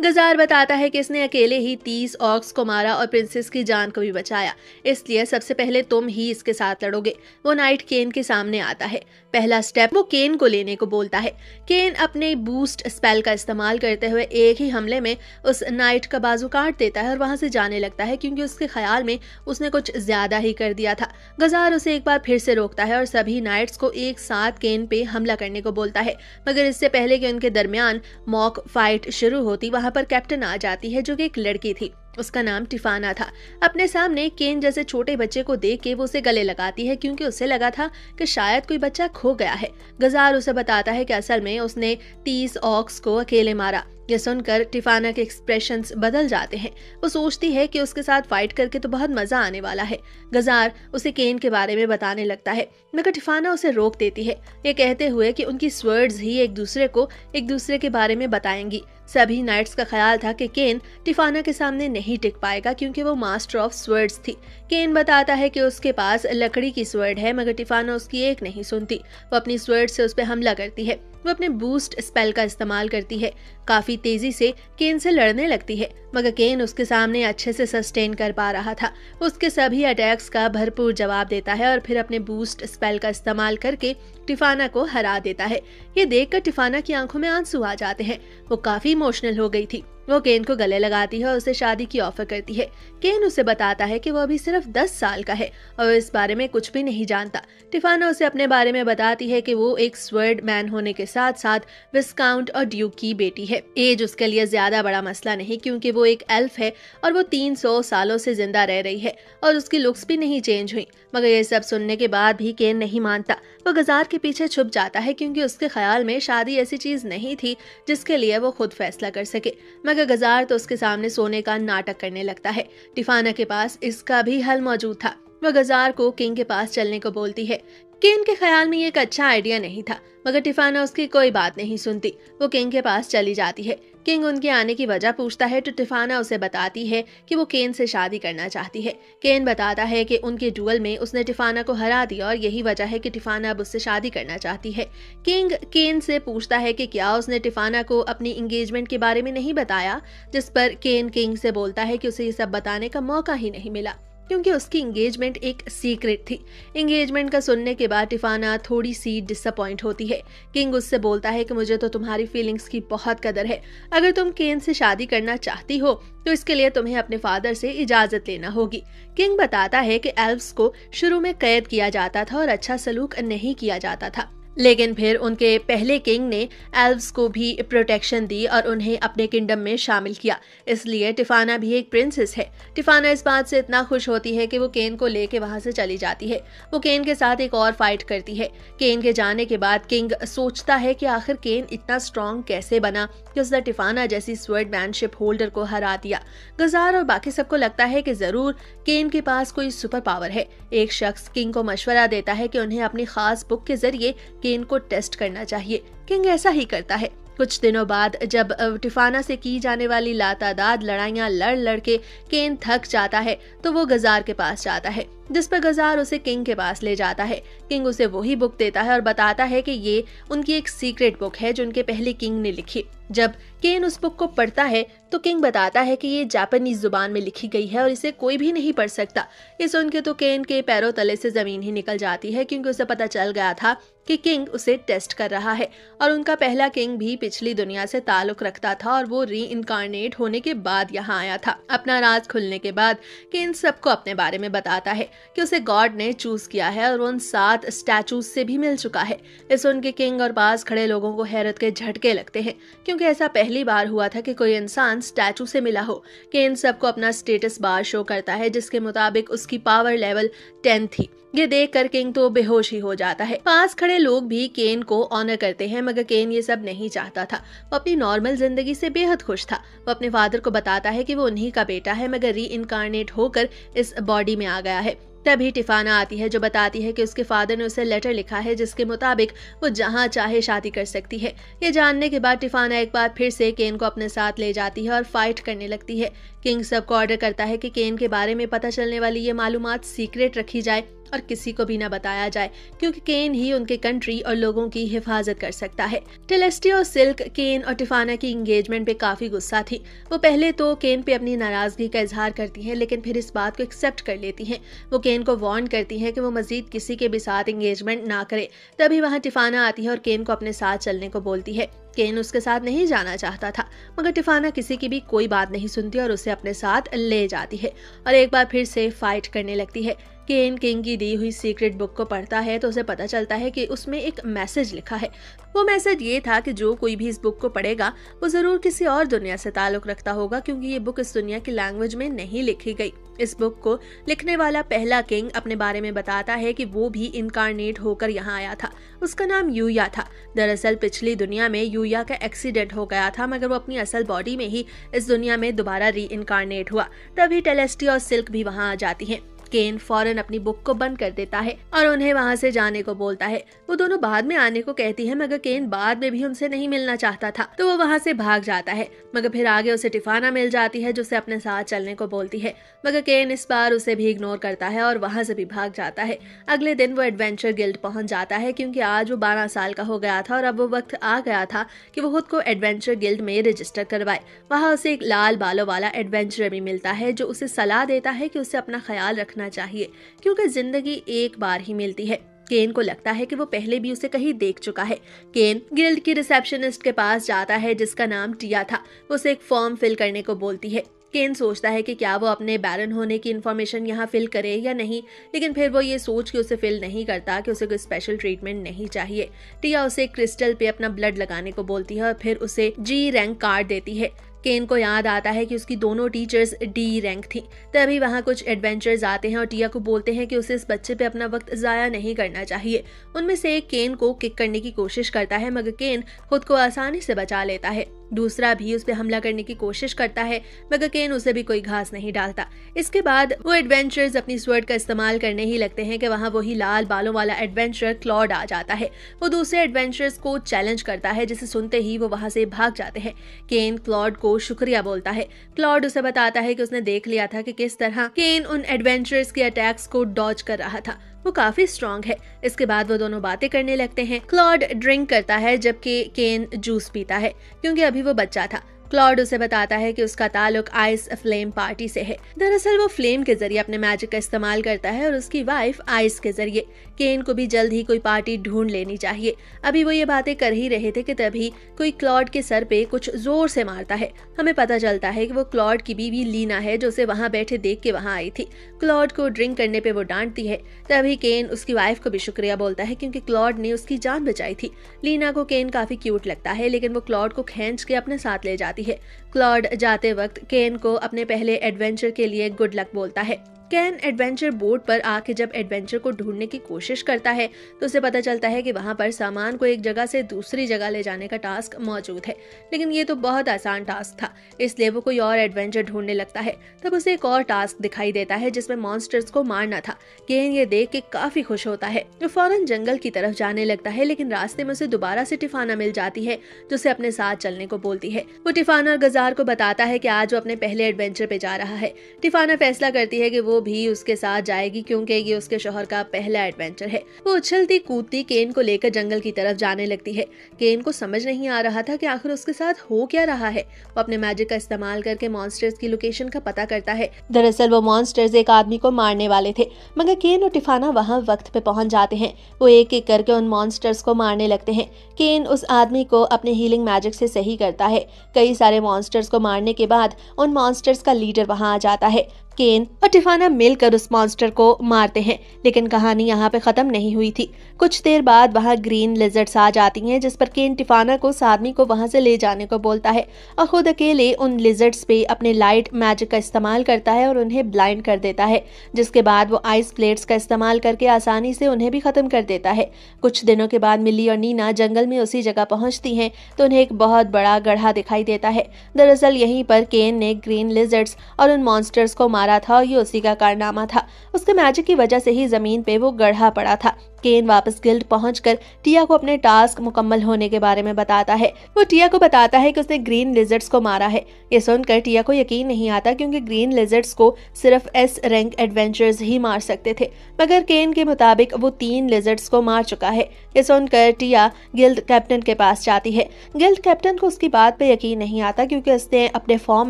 गजार बताता है कि इसने अकेले ही 30 ऑक्स को मारा और प्रिंसेस की जान को भी बचाया, इसलिए सबसे पहले तुम ही इसके साथ लड़ोगे। वो नाइट केन के सामने आता है। पहला स्टेप वो केन को लेने को बोलता है। केन अपने बूस्ट स्पेल का इस्तेमाल करते हुए एक ही हमले में उस नाइट का बाजू काट देता है और वहां से जाने लगता है, क्योंकि उसके ख्याल में उसने कुछ ज्यादा ही कर दिया था। गजार उसे एक बार फिर से रोकता है और सभी नाइट्स को एक साथ केन पे हमला करने को बोलता है, मगर इससे पहले कि उनके दरमियान मॉक फाइट शुरू होती, वहां पर कैप्टन आ जाती है जो कि एक लड़की थी। उसका नाम टिफाना था। अपने सामने केन जैसे छोटे बच्चे को देख के वो उसे गले लगाती है, क्योंकि उसे लगा था कि शायद कोई बच्चा खो गया है। गजार उसे बताता है कि असल में उसने 30 ऑक्स को अकेले मारा। यह सुनकर टिफाना के एक्सप्रेशंस बदल जाते हैं। वो सोचती है कि उसके साथ फाइट करके तो बहुत मजा आने वाला है। गजार उसे केन के बारे में बताने लगता है, मगर टिफाना उसे रोक देती है, ये कहते हुए कि उनकी स्वर्ड्स ही एक दूसरे के बारे में बताएंगी। सभी नाइट्स का ख्याल था कि केन टिफाना के सामने नहीं टिक पाएगा, क्योंकि वो मास्टर ऑफ स्वर्ड्स थी। केन बताता है कि उसके पास लकड़ी की स्वर्ड है, मगर टिफाना उसकी एक नहीं सुनती। वो अपनी स्वर्ड से उस पर हमला करती है। वो अपने बूस्ट स्पेल का इस्तेमाल करती है। काफी तेजी से केन से लड़ने लगती है, मगर केन उसके सामने अच्छे से सस्टेन कर पा रहा था। उसके सभी अटैक्स का भरपूर जवाब देता है और फिर अपने बूस्ट स्पेल का इस्तेमाल करके टिफाना को हरा देता है। ये देखकर टिफाना की आंखों में आंसू आ जाते हैं। वो काफी इमोशनल हो गई थी। वो केन को गले लगाती है और उसे शादी की ऑफर करती है। केन उसे बताता है कि वो अभी सिर्फ 10 साल का है और इस बारे में कुछ भी नहीं जानता। टिफाना उसे अपने बारे में बताती है कि वो एक स्वर्ड मैन होने के साथ साथ विस्काउंट और ड्यूक की बेटी है। एज उसके लिए ज्यादा बड़ा मसला नहीं, क्योंकि वो एक एल्फ है और वो 300 सालों से जिंदा रह रही है और उसकी लुक्स भी नहीं चेंज हुई। मगर ये सब सुनने के बाद भी केन नहीं मानता। वो गजार के पीछे छुप जाता है, क्योंकि उसके ख्याल में शादी ऐसी चीज नहीं थी जिसके लिए वो खुद फैसला कर सके। मगर गजार तो उसके सामने सोने का नाटक करने लगता है। टिफाना के पास इसका भी हल मौजूद था। वह गजार को किंग के पास चलने को बोलती है। केन के ख्याल में ये एक अच्छा आइडिया नहीं था, मगर टिफाना उसकी कोई बात नहीं सुनती। वो किंग के पास चली जाती है। किंग उनके आने की वजह पूछता है तो टिफाना उसे बताती है कि वो केन से शादी करना चाहती है। केन बताता है कि उनके डुअल में उसने टिफाना को हरा दिया और यही वजह है कि टिफाना अब उससे शादी करना चाहती है। किंग केन से पूछता है कि क्या उसने टिफाना को अपनी एंगेजमेंट के बारे में नहीं बताया, जिस पर केन किंग से बोलता है कि उसे ये सब बताने का मौका ही नहीं मिला, क्योंकि उसकी एंगेजमेंट एक सीक्रेट थी। एंगेजमेंट का सुनने के बाद टिफाना थोड़ी सी डिसअपॉइंट होती है। किंग उससे बोलता है कि मुझे तो तुम्हारी फीलिंग्स की बहुत कदर है। अगर तुम केन से शादी करना चाहती हो तो इसके लिए तुम्हें अपने फादर से इजाजत लेना होगी। किंग बताता है कि एल्व्स को शुरू में कैद किया जाता था और अच्छा सलूक नहीं किया जाता था, लेकिन फिर उनके पहले किंग ने एल्व्स को भी प्रोटेक्शन दी और उन्हें अपने किंगडम में शामिल किया। इसलिए टिफाना भी एक प्रिंसेस है। टिफाना इस बात से इतना खुश होती है कि वो केन को लेके वहां से चली जाती है। वो केन के साथ एक और फाइट करती है। केन के जाने के बाद किंग सोचता है कि आखिर केन इतना स्ट्रॉन्ग कैसे बना कि उसने टिफाना जैसी स्वर्डमैनशिप होल्डर को हरा दिया। गजार और बाकी सबको लगता है कि जरूर केन के पास कोई सुपर पावर है। एक शख्स किंग को मशवरा देता है कि उन्हें अपनी खास बुक के जरिए केन को टेस्ट करना चाहिए। किंग ऐसा ही करता है। कुछ दिनों बाद जब टिफाना से की जाने वाली लातादाद लड़ाइयां लड़ के केन थक जाता है तो वो गजार के पास जाता है, जिस पर गजार उसे किंग के पास ले जाता है। किंग उसे वही बुक देता है और बताता है कि ये उनकी एक सीक्रेट बुक है जो उनके पहले किंग ने लिखी। जब केन उस बुक को पढ़ता है तो किंग बताता है कि ये जापानीज जुबान में लिखी गई है और इसे कोई भी नहीं पढ़ सकता। ये सुन के तो केन के पैरों तले से जमीन ही निकल जाती है, क्योंकि उसे पता चल गया था कि किंग उसे टेस्ट कर रहा है और उनका पहला किंग भी पिछली दुनिया से ताल्लुक रखता था और वो री इनकारनेट होने के बाद यहाँ आया था। अपना राज खुलने के बाद केन सबको अपने बारे में बताता है कि उसे गॉड ने चूज किया है और उन 7 स्टैचूज से भी मिल चुका है। इस उनके किंग और पास खड़े लोगों को हैरत के झटके लगते हैं, क्योंकि ऐसा पहली बार हुआ था कि कोई इंसान स्टैचू से मिला हो। केन सबको अपना स्टेटस बार शो करता है, जिसके मुताबिक उसकी पावर लेवल 10 थी। ये देखकर किंग तो बेहोश ही हो जाता है। पास खड़े लोग भी केन को ऑनर करते हैं, मगर केन ये सब नहीं चाहता था। वो अपनी नॉर्मल जिंदगी से बेहद खुश था। वो अपने फादर को बताता है कि वो उन्हीं का बेटा है, मगर री इनकारनेट होकर इस बॉडी में आ गया है। तभी टिफाना आती है जो बताती है कि उसके फादर ने उसे लेटर लिखा है जिसके मुताबिक वो जहां चाहे शादी कर सकती है। ये जानने के बाद टिफाना एक बार फिर से केन को अपने साथ ले जाती है और फाइट करने लगती है। किंग सबको ऑर्डर करता है कि केन के बारे में पता चलने वाली ये मालूमात सीक्रेट रखी जाए और किसी को भी ना बताया जाए, क्योंकि केन ही उनके कंट्री और लोगों की हिफाजत कर सकता है। टेलेस्टिया और सिल्क केन और टिफाना की एंगेजमेंट पे काफी गुस्सा थी। वो पहले तो केन पे अपनी नाराजगी का इजहार करती हैं, लेकिन फिर इस बात को एक्सेप्ट कर लेती हैं। वो केन को वार्न करती हैं कि वो मजीद किसी के भी साथ एंगेजमेंट ना करे। तभी वहाँ टिफाना आती है और केन को अपने साथ चलने को बोलती है। केन उसके साथ नहीं जाना चाहता था, मगर टिफाना किसी की भी कोई बात नहीं सुनती और उसे अपने साथ ले जाती है और एक बार फिर से फाइट करने लगती है। केन किंग की दी हुई सीक्रेट बुक को पढ़ता है तो उसे पता चलता है कि उसमें एक मैसेज लिखा है। वो मैसेज ये था कि जो कोई भी इस बुक को पढ़ेगा वो जरूर किसी और दुनिया से ताल्लुक रखता होगा, क्योंकि ये बुक इस दुनिया की लैंग्वेज में नहीं लिखी गई। इस बुक को लिखने वाला पहला किंग अपने बारे में बताता है कि वो भी इनकारनेट होकर यहाँ आया था। उसका नाम यूया था। दरअसल पिछली दुनिया में यूया का एक्सीडेंट हो गया था, मगर वो अपनी असल बॉडी में ही इस दुनिया में दोबारा री इनकारनेट हुआ। तभी टेलेस्टिया और सिल्क भी वहाँ आ जाती हैं। केन फौरन अपनी बुक को बंद कर देता है और उन्हें वहां से जाने को बोलता है। वो दोनों बाद में आने को कहती है, मगर केन बाद में भी उनसे नहीं मिलना चाहता था, तो वो वहां से भाग जाता है। मगर फिर आगे उसे टिफाना मिल जाती है, जो उसे अपने साथ चलने को बोलती है, मगर केन इस बार उसे भी इग्नोर करता है और वहां से भी भाग जाता है। अगले दिन वो एडवेंचर गिल्ड पहुंच जाता है, क्योंकि आज वो 12 साल का हो गया था और अब वो वक्त आ गया था कि वो खुद को एडवेंचर गिल्ड में रजिस्टर करवाए। वहाँ उसे एक लाल बालों वाला एडवेंचर भी मिलता है, जो उसे सलाह देता है कि उसे अपना ख्याल रखना चाहिए, क्योंकि जिंदगी एक बार ही मिलती है। केन को लगता है कि वो पहले भी उसे कहीं देख चुका है। केन गिल्ड की रिसेप्शनिस्ट के पास जाता है, जिसका नाम टिया था। उसे एक फॉर्म फिल करने को बोलती है। केन सोचता है कि क्या वो अपने बैरन होने की इन्फॉर्मेशन यहाँ फिल करे या नहीं, लेकिन फिर वो ये सोच के उसे फिल नहीं करता कि उसे कोई स्पेशल ट्रीटमेंट नहीं चाहिए। टिया उसे क्रिस्टल पे अपना ब्लड लगाने को बोलती है और फिर उसे जी रैंक कार्ड देती है। केन को याद आता है कि उसकी दोनों टीचर्स डी रैंक थी। तभी वहाँ कुछ एडवेंचर्स आते हैं और टिया को बोलते हैं कि उसे इस बच्चे पे अपना वक्त जाया नहीं करना चाहिए। उनमें से एक केन को किक करने की कोशिश करता है, मगर केन खुद को आसानी से बचा लेता है। दूसरा भी उस पर हमला करने की कोशिश करता है, मगर केन उसे भी कोई घास नहीं डालता। इसके बाद वो एडवेंचर्स अपनी स्वर्ड का इस्तेमाल करने ही लगते हैं कि वहाँ वही लाल बालों वाला एडवेंचर क्लॉड आ जाता है। वो दूसरे एडवेंचर्स को चैलेंज करता है, जिसे सुनते ही वो वहाँ से भाग जाते हैं। केन क्लॉड को शुक्रिया बोलता है। क्लॉड उसे बताता है कि उसने देख लिया था कि किस तरह केन उन एडवेंचर्स के अटैक्स को डॉज कर रहा था। वो काफी स्ट्रांग है। इसके बाद वो दोनों बातें करने लगते हैं। क्लॉड ड्रिंक करता है, जबकि केन जूस पीता है, क्योंकि अभी वो बच्चा था। क्लॉड उसे बताता है कि उसका ताल्लुक आइस फ्लेम पार्टी से है। दरअसल वो फ्लेम के जरिए अपने मैजिक का इस्तेमाल करता है और उसकी वाइफ आइस के जरिए। केन को भी जल्द ही कोई पार्टी ढूंढ लेनी चाहिए। अभी वो ये बातें कर ही रहे थे कि तभी कोई क्लॉड के सर पे कुछ जोर से मारता है। हमें पता चलता है कि वो क्लॉड की बीवी लीना है, जो उसे वहाँ बैठे देख के वहाँ आई थी। क्लॉड को ड्रिंक करने पे वो डांटती है। तभी केन उसकी वाइफ को भी शुक्रिया बोलता है, क्योंकि क्लॉड ने उसकी जान बचाई थी। लीना को केन काफी क्यूट लगता है, लेकिन वो क्लॉड को खींच के अपने साथ ले जाती है। क्लॉड जाते वक्त केन को अपने पहले एडवेंचर के लिए गुड लक बोलता है। केन एडवेंचर बोर्ड पर आके जब एडवेंचर को ढूंढने की कोशिश करता है तो उसे पता चलता है कि वहाँ पर सामान को एक जगह से दूसरी जगह ले जाने का टास्क मौजूद है, लेकिन ये तो बहुत आसान टास्क था, इसलिए वो कोई और एडवेंचर ढूंढने लगता है। तब उसे एक और टास्क दिखाई देता है जिसमें मॉन्स्टर्स को मारना था। केन ये देख के काफी खुश होता है। वो फौरन जंगल की तरफ जाने लगता है, लेकिन रास्ते में उसे दोबारा से टिफाना मिल जाती है, जो उसे अपने साथ चलने को बोलती है। वो टिफाना और गजार को बताता है कि आज वो अपने पहले एडवेंचर पे जा रहा है। टिफाना फैसला करती है कि वो भी उसके साथ जाएगी, क्योंकि ये उसके शौहर का पहला एडवेंचर है। वो उछलती कूदती केन को लेकर जंगल की तरफ जाने लगती है। केन को समझ नहीं आ रहा था कि आखिर उसके साथ हो क्या रहा है। वो अपने मैजिक का इस्तेमाल करके मॉन्स्टर्स की लोकेशन का पता करता है। दरअसल वो मॉन्स्टर्स एक आदमी को मारने वाले थे, मगर केन और टिफाना वहाँ वक्त पे पहुंच जाते हैं। वो एक एक करके उन मॉन्स्टर्स को मारने लगते हैं। केन उस आदमी को अपने हीलिंग मैजिक से सही करता है। कई सारे मॉन्स्टर्स को मारने के बाद उन मॉन्स्टर्स का लीडर वहाँ आ जाता है। केन और टिफाना मिलकर उस मॉन्स्टर को मारते हैं, लेकिन कहानी यहाँ पे खत्म नहीं हुई थी। कुछ देर बाद वहाँ ग्रीन लिजर्ड्स आ जाती हैं, जिस पर केन टिफाना को उस आदमी को वहाँ से ले जाने को बोलता है और खुद अकेले उन लिजर्ड्स पे अपने लाइट मैजिक का इस्तेमाल करता है और उन्हें ब्लाइंड कर देता है, जिसके बाद वो आइस प्लेट्स का इस्तेमाल करके आसानी से उन्हें भी खत्म कर देता है। कुछ दिनों के बाद मिली और नीना जंगल में उसी जगह पहुंचती हैं तो उन्हें एक बहुत बड़ा गड्ढा दिखाई देता है। दरअसल यहीं पर केन ने ग्रीन लिजर्ड्स और उन मॉन्स्टर्स को मारा था और ये उसी का कारनामा था। उसके मैजिक की वजह से ही जमीन पे वो गड्ढा पड़ा था। केन वापस गिल्ड पहुंचकर टिया को अपने टास्क मुकम्मल होने के बारे में बताता है। वो टिया को बताता है कि उसने ग्रीन लिजर्ड्स को मारा है। ये सुनकर टिया को यकीन नहीं आता क्योंकि ग्रीन लिजर्ड्स को सिर्फ एस रैंक एडवेंचर्स ही मार सकते थे, मगर केन के मुताबिक वो 3 लिजर्ड्स को मार चुका है। ये सुनकर टिया गिल्ड कैप्टन के पास जाती है। गिल्ड कैप्टन को उसकी बात पे यकीन नहीं आता क्योंकि उसने अपने फॉर्म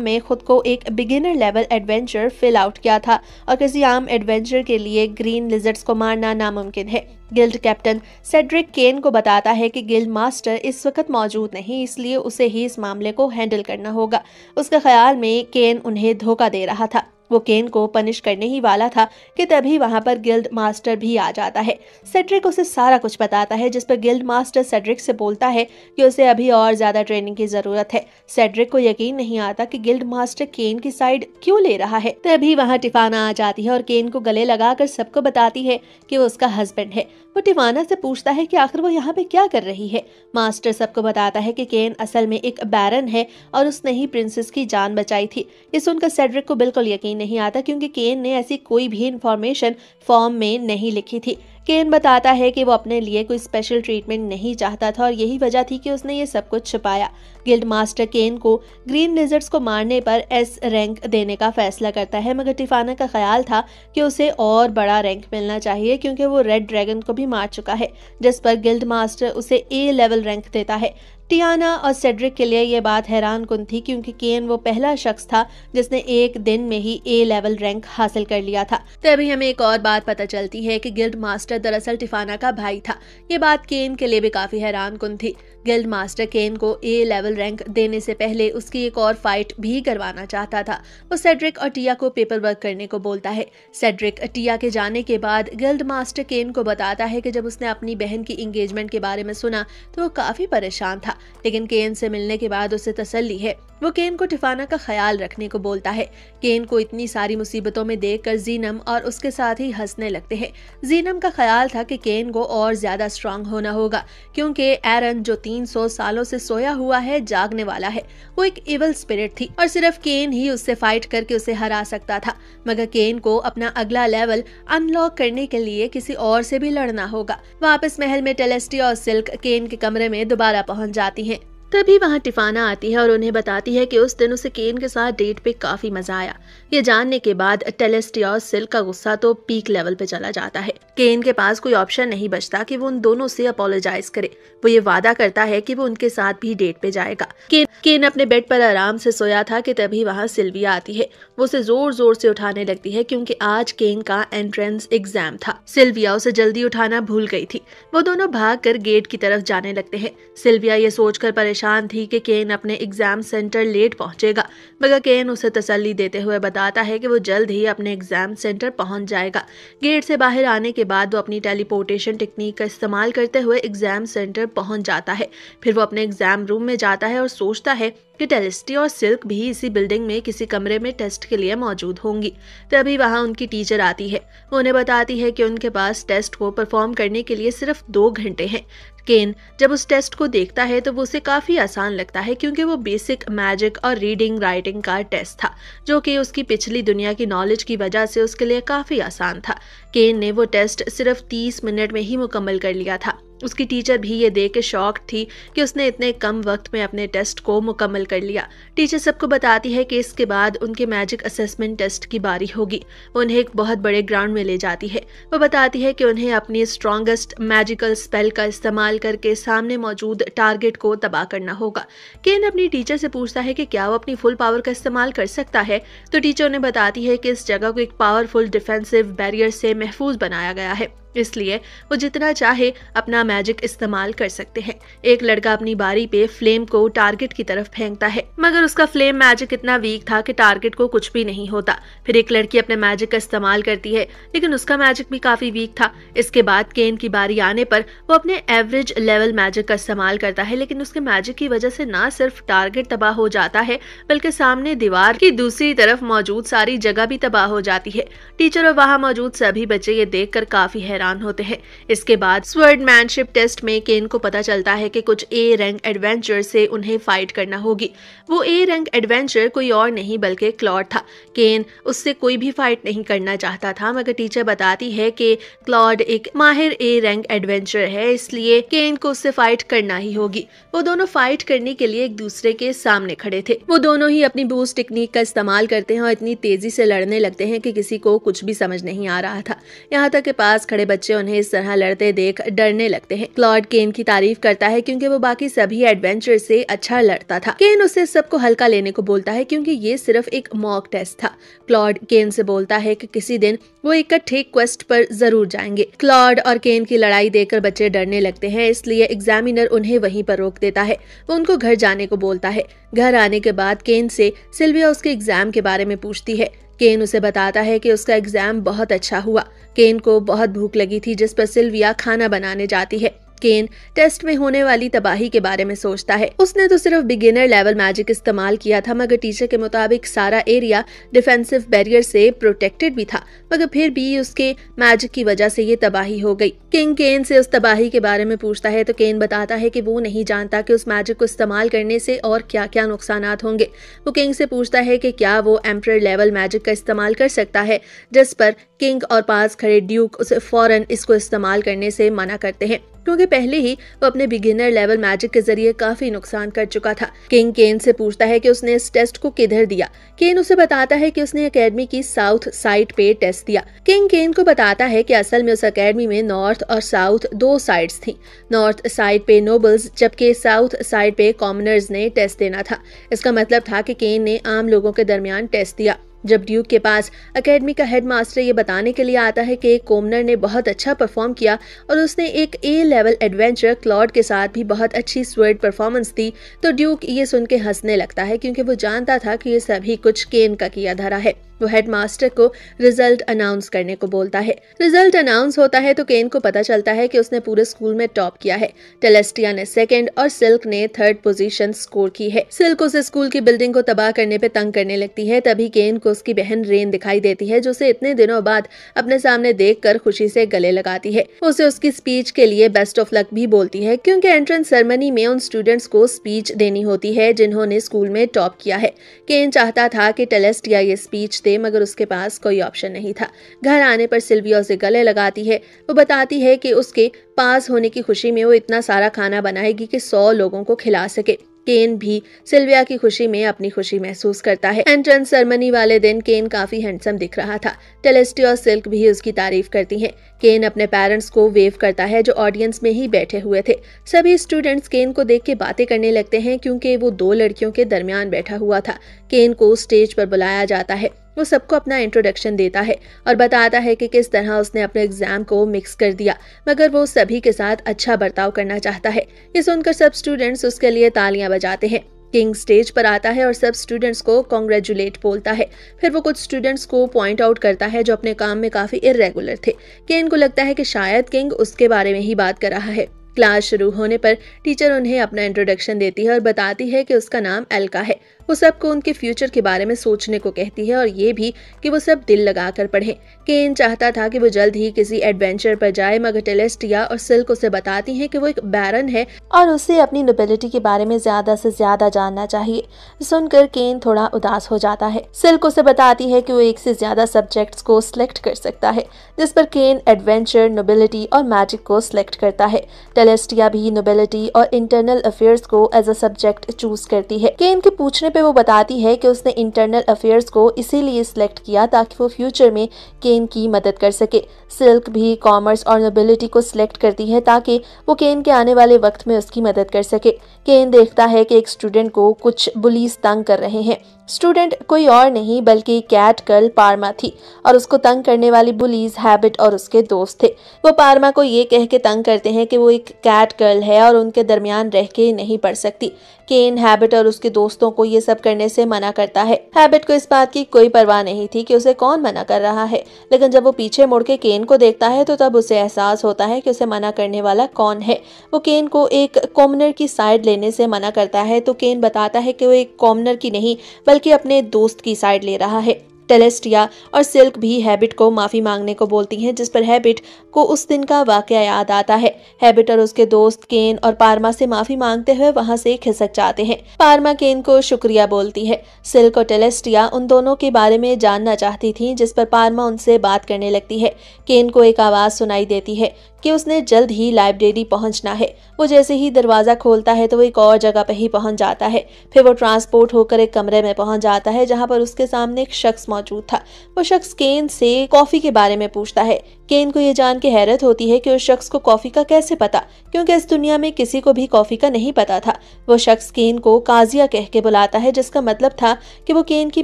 में खुद को एक beginner level adventure fill out किया था और किसी आम एडवेंचर के लिए ग्रीन लिजर्ड्स को मारना नामुमकिन है। गिल्ड कैप्टन सेड्रिक केन को बताता है कि गिल्ड मास्टर इस वक्त मौजूद नहीं, इसलिए उसे ही इस मामले को हैंडल करना होगा। उसके ख्याल में केन उन्हें धोखा दे रहा था। वो केन को पनिश करने ही वाला था कि तभी वहां पर गिल्ड मास्टर भी आ जाता है। सेड्रिक उसे सारा कुछ बताता है, जिस पर गिल्ड मास्टर सेड्रिक से बोलता है कि उसे अभी और ज्यादा ट्रेनिंग की जरूरत है। सेड्रिक को यकीन नहीं आता कि गिल्ड मास्टर केन की साइड क्यों ले रहा है। तभी वहां टिफाना आ जाती है और केन को गले लगाकर सबको बताती है कि वो उसका हस्बैंड है। वो टिफाना से पूछता है कि आखिर वो यहाँ पे क्या कर रही है। मास्टर सबको बताता है कि केन असल में एक बैरन है और उसने ही प्रिंसेस की जान बचाई थी। ये सुनकर सेड्रिक को बिल्कुल यकीन नहीं आता क्योंकि केन ने ऐसी कोई भी इंफॉर्मेशन फॉर्म में नहीं लिखी थी। केन बताता है कि वो अपने लिए कोई स्पेशल ट्रीटमेंट नहीं चाहता था और यही वजह थी कि उसने ये सब कुछ छुपाया। गिल्ड मास्टर केन को ग्रीन लिजर्ड्स को मारने पर एस रैंक देने का फैसला करता है, मगर टिफाना का ख्याल था कि उसे और बड़ा रैंक मिलना चाहिए क्योंकि वो रेड ड्रैगन को भी मार चुका है, जिस पर गिल्ड मास्टर उसे ए लेवल रैंक देता है। टियाना और सेड्रिक के लिए ये बात हैरान कुन थी क्योंकि केन वो पहला शख्स था जिसने एक दिन में ही ए लेवल रैंक हासिल कर लिया था। तभी हमें एक और बात पता चलती है कि गिल्ड मास्टर दरअसल टिफाना का भाई था। ये बात केन के लिए भी काफी हैरान कुन थी। गिल्ड मास्टर केन को ए लेवल रैंक देने से पहले उसकी एक और फाइट भी करवाना चाहता था। वो सेड्रिक और टिया को पेपर वर्क करने को बोलता है। सेड्रिक टिया के जाने के बाद गिल्ड मास्टर केन को बताता है कि जब उसने अपनी बहन की एंगेजमेंट के बारे में सुना तो वो काफी परेशान था, लेकिन केन से मिलने के बाद उसे तसल्ली है। वो केन को टिफाना का ख्याल रखने को बोलता है। केन को इतनी सारी मुसीबतों में देखकर जीनम और उसके साथ ही हंसने लगते हैं। जीनम का ख्याल था कि केन को और ज्यादा स्ट्रांग होना होगा क्योंकि एरन जो 300 सालों से सोया हुआ है जागने वाला है। वो एक इवल स्पिरिट थी और सिर्फ केन ही उससे फाइट करके उसे हरा सकता था, मगर केन को अपना अगला लेवल अनलॉक करने के लिए किसी और से भी लड़ना होगा। वापस महल में टेलेस्टिया और सिल्क केन के कमरे में दोबारा पहुंच जाती हैं। तभी वहां टिफाना आती है और उन्हें बताती है कि उस दिन उसे केन के साथ डेट पे काफी मजा आया। ये जानने के बाद टेलेस्टिया और सिल्क का गुस्सा तो पीक लेवल पे चला जाता है। केन के पास कोई ऑप्शन नहीं बचता कि वो उन दोनों से अपोलोजाइज करे। वो ये वादा करता है कि वो उनके साथ भी डेट पे जाएगा। केन अपने बेड पर आराम से सोया था कि तभी वहां सिल्विया आती है। वो उसे जोर जोर से उठाने लगती है क्योंकि आज केन का एंट्रेंस एग्जाम था। सिल्विया उसे जल्दी उठाना भूल गई थी। वो दोनों भागकर गेट की तरफ जाने लगते हैं। सिल्विया ये सोचकर परेशान थी कि केन अपने एग्जाम सेंटर लेट पहुंचेगा, मगर केन उसे तसल्ली देते हुए बताता है कि वो जल्द ही अपने एग्जाम सेंटर पहुंच जाएगा। गेट से बाहर आने के बाद वो अपनी टेलीपोर्टेशन टेक्निक का इस्तेमाल करते हुए एग्जाम सेंटर पहुंच जाता है। फिर वो अपने एग्जाम रूम में जाता है और सोचता है कि टेलेस्टिया और सिल्क भी इसी बिल्डिंग में किसी कमरे में टेस्ट के लिए मौजूद होंगी। तभी वहां उनकी टीचर आती है। वो उन्हें बताती है कि उनके पास टेस्ट को परफॉर्म करने के लिए सिर्फ 2 घंटे हैं। केन जब उस टेस्ट को देखता है तो वो उसे काफी आसान लगता है क्योंकि वो बेसिक मैजिक और रीडिंग राइटिंग का टेस्ट था, जो कि उसकी पिछली दुनिया की नॉलेज की वजह से उसके लिए काफी आसान था। केन ने वो टेस्ट सिर्फ 30 मिनट में ही मुकम्मल कर लिया था। उसकी टीचर भी ये देख के शॉक्ड थी कि उसने इतने कम वक्त में अपने टेस्ट को मुकम्मल कर लिया। टीचर सबको बताती है कि इसके बाद उनके मैजिक असेसमेंट टेस्ट की बारी होगी। वो उन्हें एक बहुत बड़े ग्राउंड में ले जाती है। वो बताती है कि उन्हें अपनी स्ट्रॉन्गेस्ट मैजिकल स्पेल का इस्तेमाल करके सामने मौजूद टारगेट को तबाह करना होगा। केन अपनी टीचर से पूछता है कि क्या वो अपनी फुल पावर का इस्तेमाल कर सकता है, तो टीचर उन्हें बताती है कि इस जगह को एक पावरफुल डिफेंसिव बैरियर से महफूज बनाया गया है, इसलिए वो जितना चाहे अपना मैजिक इस्तेमाल कर सकते हैं। एक लड़का अपनी बारी पे फ्लेम को टारगेट की तरफ फेंकता है, मगर उसका फ्लेम मैजिक इतना वीक था कि टारगेट को कुछ भी नहीं होता। फिर एक लड़की अपने मैजिक का इस्तेमाल करती है, लेकिन उसका मैजिक भी काफी वीक था। इसके बाद केन की बारी आने पर वो अपने एवरेज लेवल मैजिक का इस्तेमाल करता है, लेकिन उसके मैजिक की वजह से ना सिर्फ टारगेट तबाह हो जाता है बल्कि सामने दीवार की दूसरी तरफ मौजूद सारी जगह भी तबाह हो जाती है। टीचर और वहां मौजूद सभी बच्चे ये देखकर काफी हैरान हैरान होते हैं। इसके बाद स्वॉर्डमैनशिप टेस्ट में केन को पता चलता है कि कुछ ए रैंक एडवेंचर से उन्हें फाइट करना होगी। वो ए रैंक एडवेंचर कोई और नहीं बल्कि क्लॉड था। केन उससे कोई भी फाइट नहीं करना चाहता था, मगर टीचर बताती है कि क्लॉड एक माहिर ए रैंक एडवेंचर है, इसलिए केन को उससे फाइट करना ही होगी। वो दोनों फाइट करने के लिए एक दूसरे के सामने खड़े थे। वो दोनों ही अपनी बूस्ट टेक्निक का इस्तेमाल करते हैं और इतनी तेजी से लड़ने लगते हैं कि किसी को कुछ भी समझ नहीं आ रहा था। यहाँ तक कि पास खड़े बच्चे उन्हें इस तरह लड़ते देख डरने लगते हैं। क्लॉड केन की तारीफ करता है क्योंकि वो बाकी सभी एडवेंचर से अच्छा लड़ता था। केन उससे सबको हल्का लेने को बोलता है क्योंकि ये सिर्फ एक मॉक टेस्ट था। क्लॉड केन से बोलता है कि किसी दिन वो इकट्ठे क्वेस्ट पर जरूर जाएंगे। क्लॉड और केन की लड़ाई देखकर बच्चे डरने लगते हैं, इसलिए एग्जामिनर उन्हें वहीं पर रोक देता है। वो उनको घर जाने को बोलता है। घर आने के बाद केन से सिल्विया उसके एग्जाम के बारे में पूछती है। केन उसे बताता है कि उसका एग्जाम बहुत अच्छा हुआ। केन को बहुत भूख लगी थी, जिस पर सिल्विया खाना बनाने जाती है। केन टेस्ट में होने वाली तबाही के बारे में सोचता है। उसने तो सिर्फ बिगिनर लेवल मैजिक इस्तेमाल किया था, मगर टीचर के मुताबिक सारा एरिया डिफेंसिव बैरियर से प्रोटेक्टेड भी था, मगर फिर भी उसके मैजिक की वजह से ये तबाही हो गई। किंग केन से उस तबाही के बारे में पूछता है तो केन बताता है कि वो नहीं जानता कि उस मैजिक को इस्तेमाल करने से और क्या क्या नुकसानात होंगे। वो किंग से पूछता है कि क्या वो एम्परर लेवल मैजिक का इस्तेमाल कर सकता है, जिस पर किंग और पास खड़े ड्यूक उसे फौरन इसको इस्तेमाल करने से मना करते हैं, क्योंकि पहले ही वो अपने बिगिनर लेवल मैजिक के जरिए काफी नुकसान कर चुका था। किंग केन से पूछता है कि उसने इस टेस्ट को किधर दिया। केन उसे बताता है कि उसने एकेडमी की साउथ साइड पे टेस्ट दिया। किंग केन को बताता है कि असल में उस एकेडमी में नॉर्थ और साउथ दो साइड्स थी। नॉर्थ साइड पे नोबल्स जबकि साउथ साइड पे कॉमनर्स ने टेस्ट देना था। इसका मतलब था कि केन ने आम लोगों के दरमियान टेस्ट दिया। जब ड्यूक के पास एकेडमी का हेडमास्टर ये बताने के लिए आता है कि एक कॉमनर ने बहुत अच्छा परफॉर्म किया और उसने एक ए लेवल एडवेंचर क्लॉड के साथ भी बहुत अच्छी स्वर्ड परफॉर्मेंस दी, तो ड्यूक ये सुन के हंसने लगता है क्योंकि वो जानता था कि ये सभी कुछ केन का किया धरा है। वो हेडमास्टर को रिजल्ट अनाउंस करने को बोलता है। रिजल्ट अनाउंस होता है तो केन को पता चलता है कि उसने पूरे स्कूल में टॉप किया है। टेलेस्टिया ने सेकंड और सिल्क ने थर्ड पोजीशन स्कोर की है। सिल्क उसे स्कूल की बिल्डिंग को तबाह करने पे तंग करने लगती है। तभी केन को उसकी बहन रेन दिखाई देती है, जो उसे इतने दिनों बाद अपने सामने देखकर खुशी से गले लगाती है। उसे उसकी स्पीच के लिए बेस्ट ऑफ लक भी बोलती है, क्योंकि एंट्रेंस सेरेमनी में उन स्टूडेंट्स को स्पीच देनी होती है जिन्होंने स्कूल में टॉप किया है। केन चाहता था कि टेलेस्टिया ये स्पीच दे, मगर उसके पास कोई ऑप्शन नहीं था। घर आने पर सिल्विया उसे गले लगाती है। वो बताती है कि उसके पास होने की खुशी में वो इतना सारा खाना बनाएगी कि 100 लोगों को खिला सके। केन भी सिल्विया की खुशी में अपनी खुशी महसूस करता है। एंट्रेंस सेरेमनी वाले दिन केन काफी हैंडसम दिख रहा था। टेलेस्टिया और सिल्क भी उसकी तारीफ करती हैं। केन अपने पेरेंट्स को वेव करता है जो ऑडियंस में ही बैठे हुए थे। सभी स्टूडेंट्स केन को देख के बातें करने लगते हैं क्योंकि वो दो लड़कियों के दरमियान बैठा हुआ था। केन को स्टेज पर बुलाया जाता है। वो सबको अपना इंट्रोडक्शन देता है और बताता है कि किस तरह उसने अपने एग्जाम को मिक्स कर दिया, मगर वो सभी के साथ अच्छा बर्ताव करना चाहता है। ये सुनकर सब स्टूडेंट्स उसके लिए तालियां बजाते हैं। किंग स्टेज पर आता है और सब स्टूडेंट्स को कॉन्ग्रेचुलेट बोलता है। फिर वो कुछ स्टूडेंट्स को पॉइंट आउट करता है जो अपने काम में काफी इर्रेगुलर थे। केन को लगता है कि शायद किंग उसके बारे में ही बात कर रहा है। क्लास शुरू होने पर टीचर उन्हें अपना इंट्रोडक्शन देती है और बताती है कि उसका नाम एल्का है। वो सबको उनके फ्यूचर के बारे में सोचने को कहती है और ये भी कि वो सब दिल लगाकर पढ़ें। केन चाहता था कि वो जल्द ही किसी एडवेंचर पर जाए, मगर टेलेस्टिया और सिल्क उसे बताती हैं कि वो एक बैरन है और उसे अपनी नोबिलिटी के बारे में ज्यादा से ज्यादा जानना चाहिए। सुनकर केन थोड़ा उदास हो जाता है। सिल्क उसे बताती है कि वो एक से ज्यादा सब्जेक्ट्स को सिलेक्ट कर सकता है, जिस पर केन एडवेंचर, नोबिलिटी और मैजिक को सिलेक्ट करता है। टेलेस्टिया भी नोबिलिटी और इंटरनल अफेयर्स को एज अ सब्जेक्ट चूज करती है। केन के पूछने पे वो बताती है कि उसने इंटरनल अफेयर्स को इसीलिए सिलेक्ट किया ताकि वो फ्यूचर में केन की मदद कर सके। सिल्क भी कॉमर्स और नोबिलिटी को सिलेक्ट करती है ताकि वो केन के आने वाले वक्त में उसकी मदद कर सके। केन देखता है कि एक स्टूडेंट को कुछ बुलीज तंग कर रहे हैं। स्टूडेंट कोई और नहीं बल्कि कैट गर्ल पार्मा थी और उसको तंग करने वाली बुलीज हैबिट और उसके दोस्त थे। वो पार्मा को ये कह के तंग करते हैं कि वो एक कैट गर्ल है और उनके दरमियान रह के नहीं पढ़ सकती। केन हैबिट और उसके दोस्तों को ये सब करने से मना करता है। हैबिट को इस बात की कोई परवाह नहीं थी कि उसे कौन मना कर रहा है, लेकिन जब वो पीछे मुड़ के केन को देखता है तो तब उसे एहसास होता है कि उसे मना करने वाला कौन है। वो केन को एक कॉमनर की साइड लेने से मना करता है तो केन बताता है कि वो एक कॉमनर की नहीं बल्कि अपने दोस्त की साइड ले रहा है। टेलेस्टिया और सिल्क भी हैबिट को माफी मांगने को बोलती हैं, जिस पर हैबिट को उस दिन का वाकया याद आता है। हैबिट और उसके दोस्त केन और पार्मा से माफी मांगते हुए वहां से खिसक जाते हैं। पार्मा केन को शुक्रिया बोलती है। सिल्क और टेलेस्टिया उन दोनों के बारे में जानना चाहती थी, जिस पर पार्मा उनसे बात करने लगती है। केन को एक आवाज सुनाई देती है कि उसने जल्द ही लाइब्रेरी पहुंचना है। वो जैसे ही दरवाजा खोलता है तो वो एक और जगह पे ही पहुंच जाता है। फिर वो ट्रांसपोर्ट होकर एक कमरे में पहुंच जाता है, जहां पर उसके सामने एक शख्स मौजूद था। वो शख्स केन से कॉफी के बारे में पूछता है। केन को ये जान के हैरत होती है कि उस शख्स को कॉफी का कैसे पता, क्योंकि इस दुनिया में किसी को भी कॉफी का नहीं पता था। वो शख्स केन को काजिया कह के बुलाता है, जिसका मतलब था कि वो केन की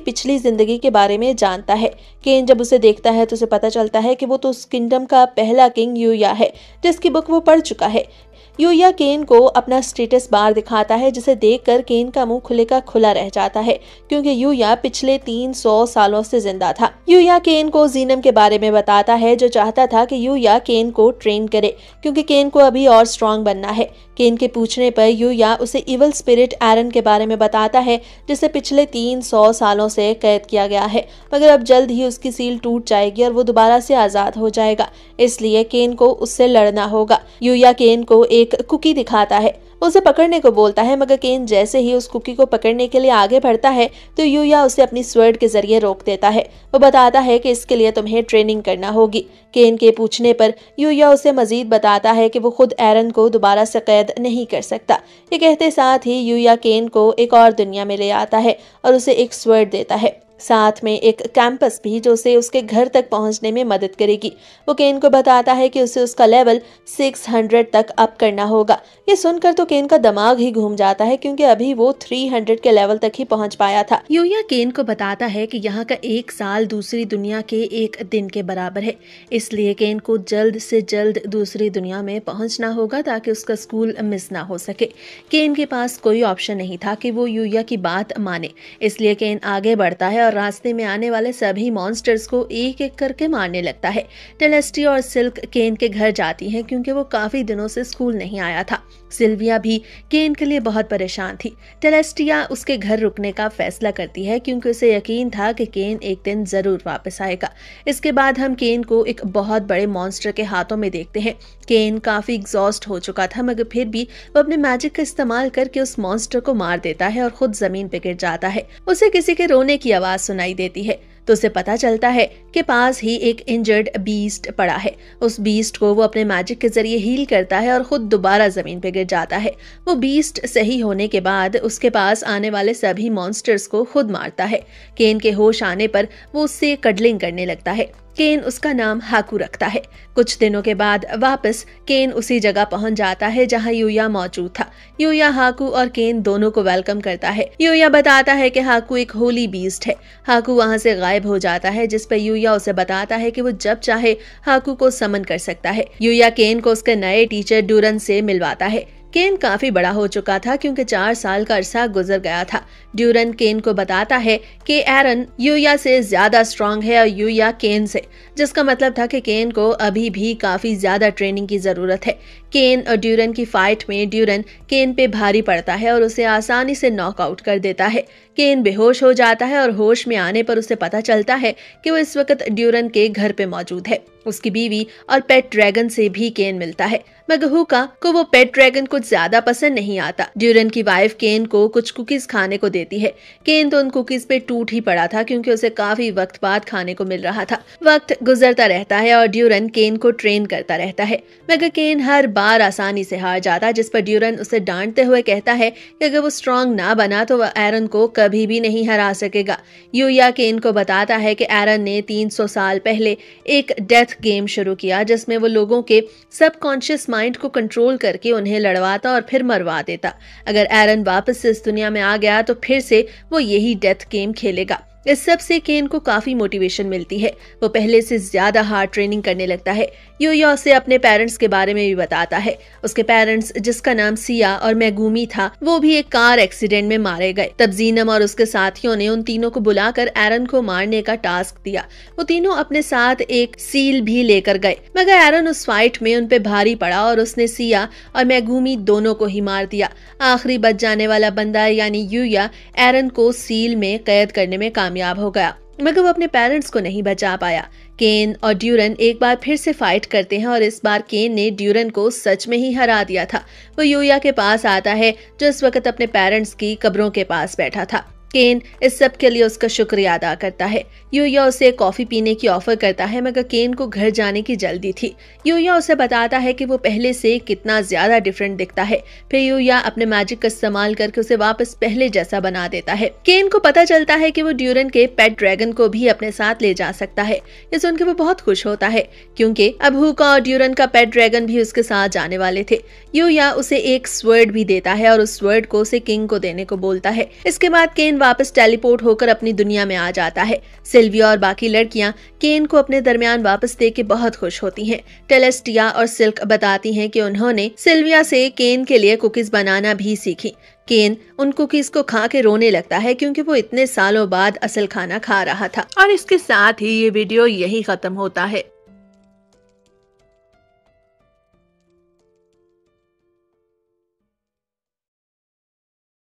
पिछली जिंदगी के बारे में जानता है। केन जब उसे देखता है तो उसे पता चलता है कि वो तो उस किंगडम का पहला किंग यूया है, जिसकी बुक वो पढ़ चुका है। यूया केन को अपना स्टेटस बार दिखाता है, जिसे देखकर केन का मुंह खुले का खुला रह जाता है, क्योंकि यूया पिछले 300 सालों से जिंदा था। यूया केन को जीनम के बारे में बताता है, जो चाहता था कि यूया केन को ट्रेन करे, क्योंकि केन को अभी और स्ट्रांग बनना है। केन के पूछने पर यूया उसे इवल स्पिरिट एरन के बारे में बताता है, जिसे पिछले 300 सालों से कैद किया गया है, मगर अब जल्द ही उसकी सील टूट जाएगी और वो दोबारा से आजाद हो जाएगा। इसलिए केन को उससे लड़ना होगा। यूया केन को एक कुकी दिखाता है, उसे पकड़ने को बोलता है, मगर केन जैसे ही उस कुकी को पकड़ने के लिए आगे बढ़ता है तो यूया उसे अपनी स्वर्ड के जरिए रोक देता है। वो बताता है कि इसके लिए तुम्हें ट्रेनिंग करना होगी। केन के पूछने पर यूया उसे मजीद बताता है कि वो खुद एरन को दोबारा से कैद नहीं कर सकता। ये कहते साथ ही यूया केन को एक और दुनिया में ले आता है और उसे एक स्वर्ड देता है, साथ में एक कैंपस भी, जो उसे उसके घर तक पहुंचने में मदद करेगी। वो केन को बताता है कि उसे उसका लेवल 600 तक अप करना होगा। ये सुनकर तो केन का दिमाग ही घूम जाता है, क्योंकि अभी वो 300 के लेवल तक ही पहुंच पाया था। यूया केन को बताता है कि यहाँ का 1 साल दूसरी दुनिया के 1 दिन के बराबर है, इसलिए केन को जल्द से जल्द दूसरी दुनिया में पहुंचना होगा ताकि उसका स्कूल मिस ना हो सके। केन के पास कोई ऑप्शन नहीं था कि वो यूया की बात माने, इसलिए केन आगे बढ़ता है और रास्ते में आने वाले सभी मॉन्स्टर्स को एक एक करके मारने लगता है। टेलेस्टिया और सिल्क केन के घर जाती हैं, क्योंकि वो काफी दिनों से स्कूल नहीं आया था। सिल्विया भी केन के लिए बहुत परेशान थी। टेलेस्टिया उसके घर रुकने का फैसला करती है, क्योंकि उसे यकीन था कि केन एक दिन जरूर वापस आएगा। इसके बाद हम केन को एक बहुत बड़े मॉन्स्टर के हाथों में देखते हैं। केन काफी एग्जॉस्ट हो चुका था, मगर फिर भी वो अपने मैजिक का इस्तेमाल करके उस मॉन्स्टर को मार देता है और खुद जमीन पे गिर जाता है। उसे किसी के रोने की आवाज सुनाई देती है तो उसे पता चलता है कि पास ही एक इंजर्ड बीस्ट पड़ा है। उस बीस्ट को वो अपने मैजिक के जरिए हील करता है और खुद दोबारा जमीन पे गिर जाता है। वो बीस्ट सही होने के बाद उसके पास आने वाले सभी मॉन्स्टर्स को खुद मारता है। केन के होश आने पर वो उससे कडलिंग करने लगता है। केन उसका नाम हाकू रखता है। कुछ दिनों के बाद वापस केन उसी जगह पहुंच जाता है जहां यूया मौजूद था। यूया हाकू और केन दोनों को वेलकम करता है। यूया बताता है कि हाकू एक होली बीस्ट है। हाकू वहां से गायब हो जाता है, जिस पर यूया उसे बताता है कि वो जब चाहे हाकू को समन कर सकता है। यूया केन को उसके नए टीचर ड्यूरन से मिलवाता है। केन काफी बड़ा हो चुका था, क्योंकि 4 साल का अरसा गुजर गया था। ड्यूरन केन को बताता है कि एरन यूया से ज्यादा स्ट्रांग है और यूया केन से, जिसका मतलब था कि केन को अभी भी काफी ज्यादा ट्रेनिंग की जरूरत है। केन और ड्यूरन की फाइट में ड्यूरन केन पे भारी पड़ता है और उसे आसानी से नॉकआउट कर देता है। केन बेहोश हो जाता है और होश में आने पर उसे पता चलता है कि वो इस वक्त ड्यूरन के घर पे मौजूद है। उसकी बीवी और पेट ड्रैगन से भी केन मिलता है, मगर हुका को वो पेट ड्रैगन कुछ ज्यादा पसंद नहीं आता। ड्यूरन की वाइफ केन को कुछ कुकीज खाने को देती है। केन तो उन कुकीज पे टूट ही पड़ा था, क्योंकि उसे काफी वक्त बाद खाने को मिल रहा था। वक्त गुजरता रहता है और ड्यूरन केन को ट्रेन करता रहता है, मगर केन हर बार आसानी से हार जाता, जिस पर ड्यूरन उसे डांटते हुए कहता है कि अगर वो स्ट्रांग ना बना तो वह एरन को कभी भी नहीं हरा सकेगा। यूया केन को बताता है कि एरन ने 300 साल पहले एक डेथ गेम शुरू किया, जिसमें वो लोगों के सबकॉन्शियस माइंड को कंट्रोल करके उन्हें लड़वाता और फिर मरवा देता। अगर एरन वापस से इस दुनिया में आ गया तो फिर से वो यही डेथ गेम खेलेगा। इस सब से केन को काफी मोटिवेशन मिलती है। वो पहले से ज्यादा हार्ड ट्रेनिंग करने लगता है। यूया उसे अपने पेरेंट्स के बारे में भी बताता है। उसके पेरेंट्स, जिसका नाम सिया और मैगूमी था, वो भी एक कार एक्सीडेंट में मारे गए। तब जीनम और उसके साथियों ने उन तीनों को बुलाकर एरन को मारने का टास्क दिया। वो तीनों अपने साथ एक सील भी लेकर गए, मगर एरन उस फाइट में उन पे भारी पड़ा और उसने सिया और मैगूमी दोनों को ही मार दिया। आखिरी बच जाने वाला बंदा यानी यूया एरन को सील में कैद करने में कामयाब हो गया। मगर वो अपने पेरेंट्स को नहीं बचा पाया। केन और ड्यूरन एक बार फिर से फाइट करते हैं और इस बार केन ने ड्यूरन को सच में ही हरा दिया था। वो यूया के पास आता है जो इस वक्त अपने पेरेंट्स की कब्रों के पास बैठा था। केन इस सब के लिए उसका शुक्रिया अदा करता है। यूया उसे कॉफी पीने की ऑफर करता है मगर केन को घर जाने की जल्दी थी। यूया उसे बताता है कि वो पहले से कितना ज्यादा डिफरेंट दिखता है। फिर यूया अपने मैजिक का इस्तेमाल करके उसे वापस पहले जैसा बना देता है। केन को पता चलता है कि वो ड्यूरन के पेट ड्रैगन को भी अपने साथ ले जा सकता है। ये सुनकर वो बहुत खुश होता है क्योंकि अब हुका और ड्यूरन का पेट ड्रैगन भी उसके साथ जाने वाले थे। यूया उसे एक स्वर्ड भी देता है और उस स्वर्ड को उसे किंग को देने को बोलता है। इसके बाद केन वापस टेलीपोर्ट होकर अपनी दुनिया में आ जाता है। सिल्विया और बाकी लड़कियां केन को अपने दरमियान वापस देख के बहुत खुश होती हैं। टेलेस्टिया और सिल्क बताती हैं कि उन्होंने सिल्विया से केन के लिए कुकीज बनाना भी सीखी। केन उन कुकीज को खा के रोने लगता है क्योंकि वो इतने सालों बाद असल खाना खा रहा था। और इसके साथ ही ये वीडियो यही खत्म होता है।